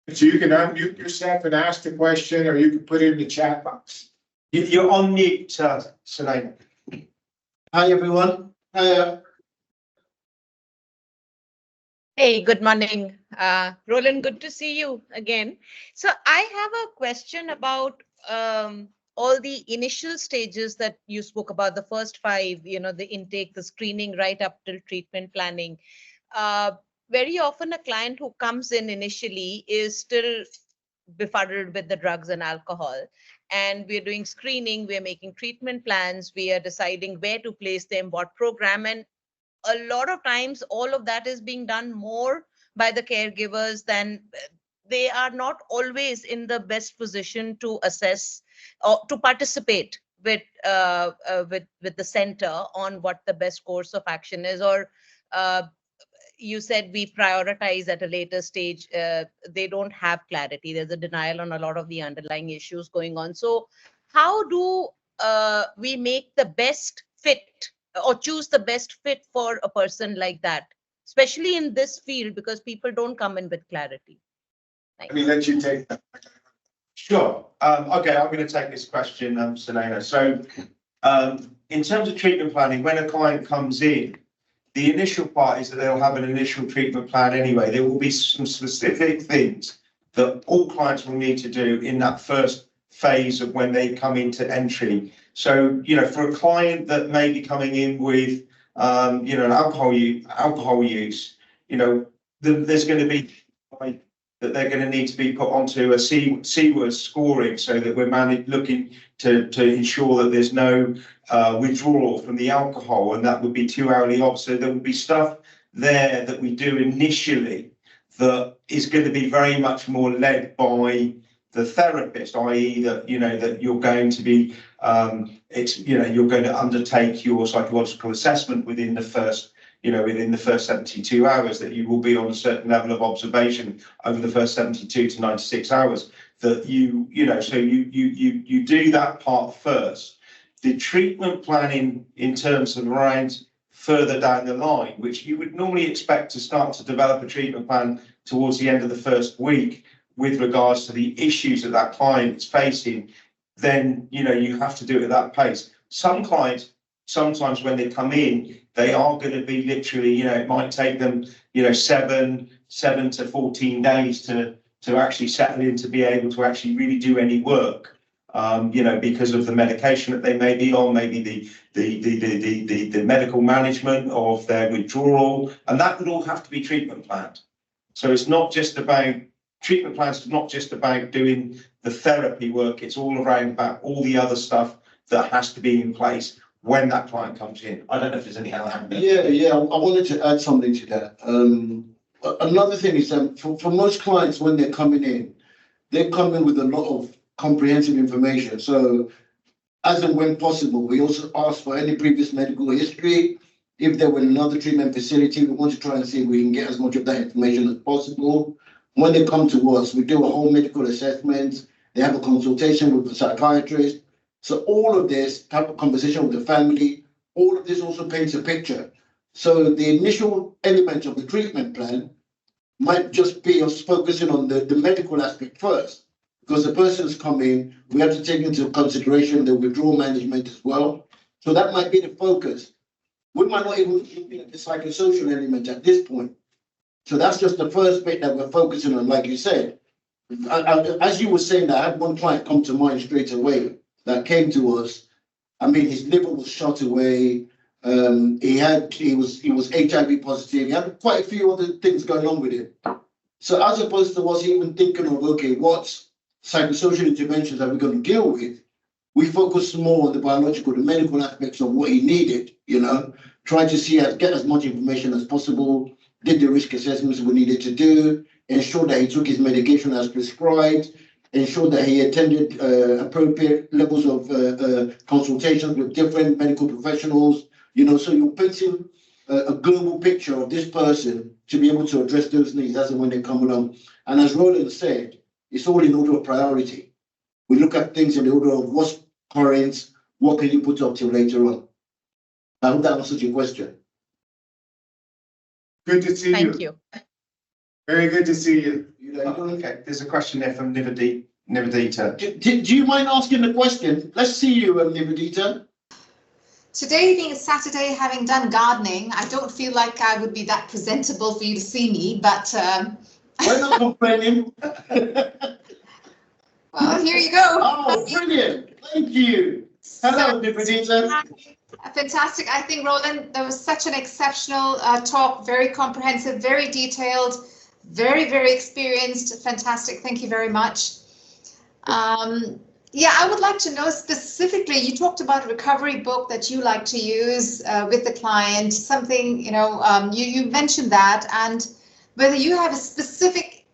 So you can unmute yourself and ask the question, or you can put it in the chat box. You're on mute, Selena. Hi, everyone. Hey, good morning. Roland, good to see you again. So I have a question about all the initial stages that you spoke about, the first 5, the intake, the screening, right up till treatment planning. Very often a client who comes in initially is still befuddled with the drugs and alcohol. And we're doing screening, we're making treatment plans, we are deciding where to place them, what program. And a lot of times all of that is being done more by the caregivers than they are not always in the best position to assess or to participate with the center on what the best course of action is. Or you said we prioritize at a later stage. They don't have clarity. There's a denial on a lot of the underlying issues going on. So how do we make the best fit or choose the best fit for a person like that, especially in this field, because people don't come in with clarity? Let me let you take that. Sure. Okay, I'm going to take this question, Selena. So in terms of treatment planning, when a client comes in, the initial part is that they'll have an initial treatment plan anyway. There will be some specific things that all clients will need to do in that first phase of when they come into entry. So, for a client that may be coming in with, an alcohol use, there's going to be that they're going to need to be put onto a C-word scoring, so that we're looking to ensure that there's no withdrawal from the alcohol, and that would be 2 hourly off. So there would be stuff there that we do initially that is going to be very much more led by the therapist, i.e. that, that you're going to be, you're going to undertake your psychological assessment within the first 72 hours, that you will be on a certain level of observation over the first 72 to 96 hours, that you do that part first. The treatment planning in terms of around further down the line, which you would normally expect to start to develop a treatment plan towards the end of the first week with regards to the issues that that client is facing, then, you have to do it at that pace. Some clients, sometimes when they come in, they are going to be literally, it might take them, 7 to 14 days to actually settle in, to be able to actually really do any work, because of the medication that they may be on, maybe the medical management of their withdrawal, and that would all have to be treatment planned. So it's not just about treatment plan's not just about doing the therapy work, it's all around about all the other stuff that has to be in place when that client comes in. I don't know if there's any other. Yeah, I wanted to add something to that. Another thing is that for most clients, when they're coming in, they come in with a lot of comprehensive information. So as and when possible, we also ask for any previous medical history. If there were another treatment facility, we want to try and see if we can get as much of that information as possible. When they come to us, we do a whole medical assessment. They have a consultation with the psychiatrist. So all of this type of conversation with the family, all of this also paints a picture. So the initial element of the treatment plan might just be us focusing on the medical aspect first, because the person's coming, we have to take into consideration the withdrawal management as well. So that might be the focus. We might not even be at the psychosocial element at this point. So that's just the first bit that we're focusing on, like you said. As you were saying, that I had one client come to mind straight away that came to us. I mean, his liver was shot away. He was HIV positive. He had quite a few other things going on with him. So as opposed to us even thinking of, okay, what psychosocial interventions are we going to deal with? We focus more on the biological, the medical aspects of what he needed, trying to get as much information as possible, did the risk assessments we needed to do, ensure that he took his medication as prescribed, ensure that he attended appropriate levels of consultations with different medical professionals, so you're painting a global picture of this person to be able to address those needs as and when they come along. And as Roland said, it's all in order of priority. We look at things in the order of what's current, what can you put up till later on. I hope that answers your question. Good to see you. Thank you. Very good to see you. Okay, there's a question there from Nivedita. Do you mind asking the question? Let's see you, Nivedita. Today being a Saturday, having done gardening, I don't feel like I would be that presentable for you to see me, but We're not complaining. well, here you go. Oh, brilliant. Thank you. Hello, Nivedita. Fantastic. I think, Roland, that was such an exceptional talk, very comprehensive, very detailed, very, very experienced. Fantastic. Thank you very much. Yeah, I would like to know specifically, you talked about a recovery book that you like to use with the client, something, you mentioned that, and whether you have a specific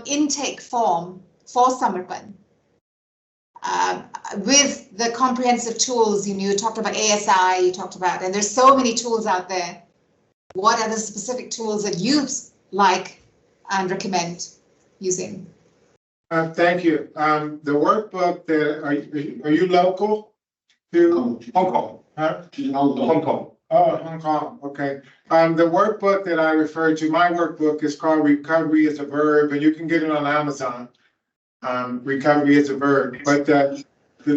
intake form for Samarpan. With the comprehensive tools, you talked about ASI, you talked about, and there's so many tools out there. What are the specific tools that you like and recommend using? Thank you. The workbook that are you local to Hong Kong. Huh? Hong Kong. Oh, Hong Kong. Okay. The workbook that I referred to, my workbook is called Recovery is a Verb, and you can get it on Amazon. Recovery is a Verb. But the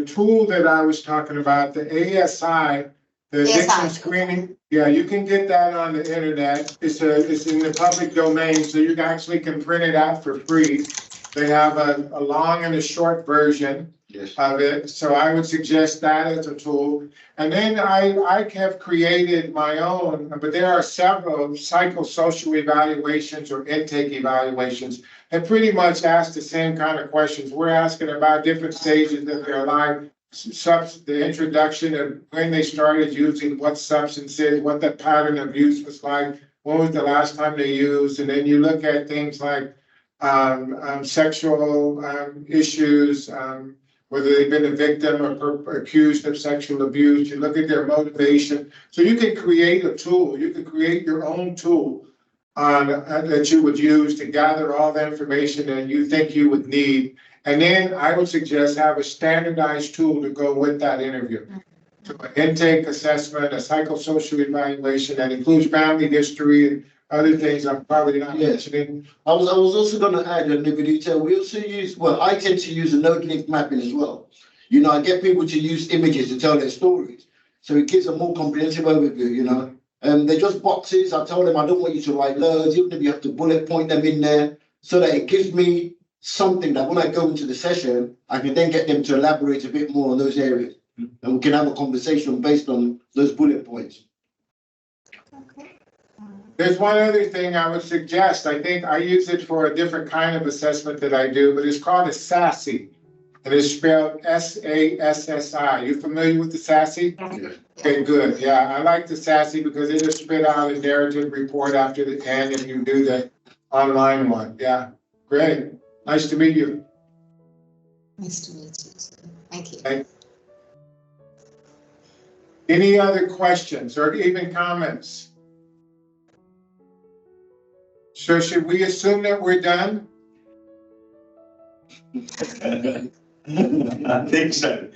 tool that I was talking about, the ASI, the addiction screening, yeah, you can get that on the internet. It's in the public domain, so you actually can print it out for free. They have a long and a short version of it. So I would suggest that as a tool. And then I have created my own, but there are several psychosocial evaluations or intake evaluations that pretty much ask the same kind of questions. We're asking about different stages of their life, the introduction of when they started using, what substances, what the pattern of use was like, when was the last time they used, and then you look at things like sexual issues, whether they've been a victim or accused of sexual abuse. You look at their motivation. So you can create a tool. You can create your own tool that you would use to gather all the information that you think you would need. And then I would suggest have a standardized tool to go with that interview. So an intake assessment, a psychosocial evaluation that includes family history and other things I'm probably not mentioning. I was also going to add, Nivedita, we also use, I tend to use a node link mapping as well. I get people to use images to tell their stories. So it gives a more comprehensive overview, they're just boxes. I tell them I don't want you to write loads, even if you have to bullet point them in there, so that it gives me something that when I go into the session, I can then get them to elaborate a bit more on those areas. And we can have a conversation based on those bullet points. Okay. There's one other thing I would suggest. I think I use it for a different kind of assessment that I do, but it's called a SASSI. And it's spelled SASSI. You familiar with the SASSI? Yeah. Okay, good. Yeah, I like the SASSI because it'll spit out a narrative report after the end if you do the online one. Yeah, great. Nice to meet you. Nice to meet you too. Thank you. Thank- Any other questions or even comments? So should we assume that we're done? I think so.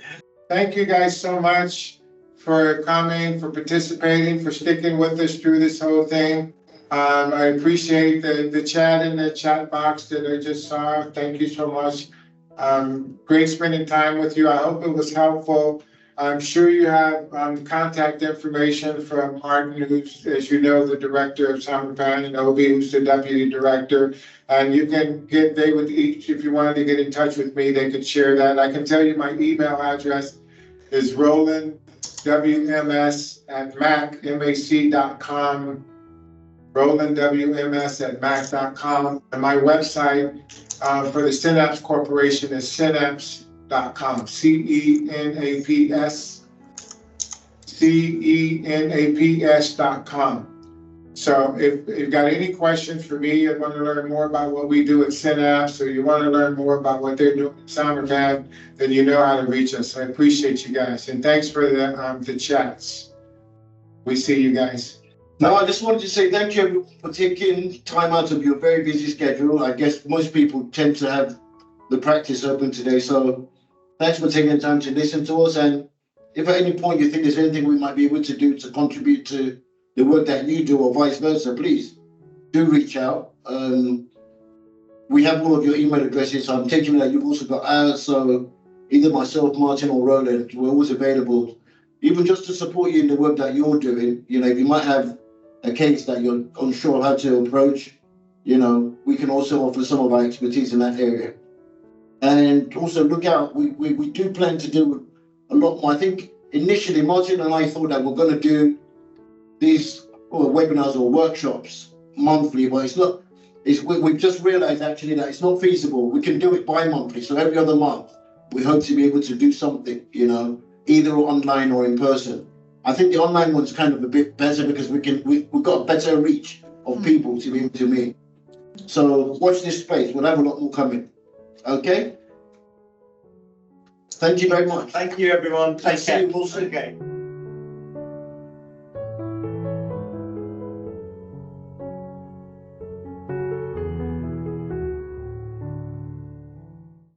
Thank you guys so much for coming, for participating, for sticking with us through this whole thing. I appreciate the chat in the chat box that I just saw. Thank you so much. Great spending time with you. I hope it was helpful. I'm sure you have contact information from Martin, who's, as you know, the director of Samarpan, and Obi, who's the deputy director. And you can get, they would each, if you wanted to get in touch with me, they could share that. I can tell you my email address is rolandwms@mac.com, rolandwms@mac.com. And my website for the CENAPS Corporation is CENAPS.com, CENAPS.com. So if you've got any questions for me and want to learn more about what we do at CENAPS, or you want to learn more about what they're doing at Samarpan, then you know how to reach us. I appreciate you guys. And thanks for the chats. We see you guys. No, I just wanted to say thank you for taking time out of your very busy schedule. I guess most people tend to have the practice open today. So thanks for taking the time to listen to us. And if at any point you think there's anything we might be able to do to contribute to the work that you do or vice versa, please do reach out. We have all of your email addresses. So I'm taking that you've also got ours. So either myself, Martin, or Roland, we're always available, even just to support you in the work that you're doing. You know, if you might have a case that you're unsure how to approach, you know, we can also offer some of our expertise in that area. And also look out, we do plan to do a lot more. I think initially Martin and I thought that we're going to do these webinars or workshops monthly, but it's not. We've just realized actually that it's not feasible. We can do it bi-monthly, so every other month we hope to be able to do something, you know, either online or in person. I think the online one's kind of a bit better because we've got a better reach of people to be able to meet. So watch this space. We'll have a lot more coming. Okay. Thank you very much. Thank you, everyone. Take care. See you all soon. Okay.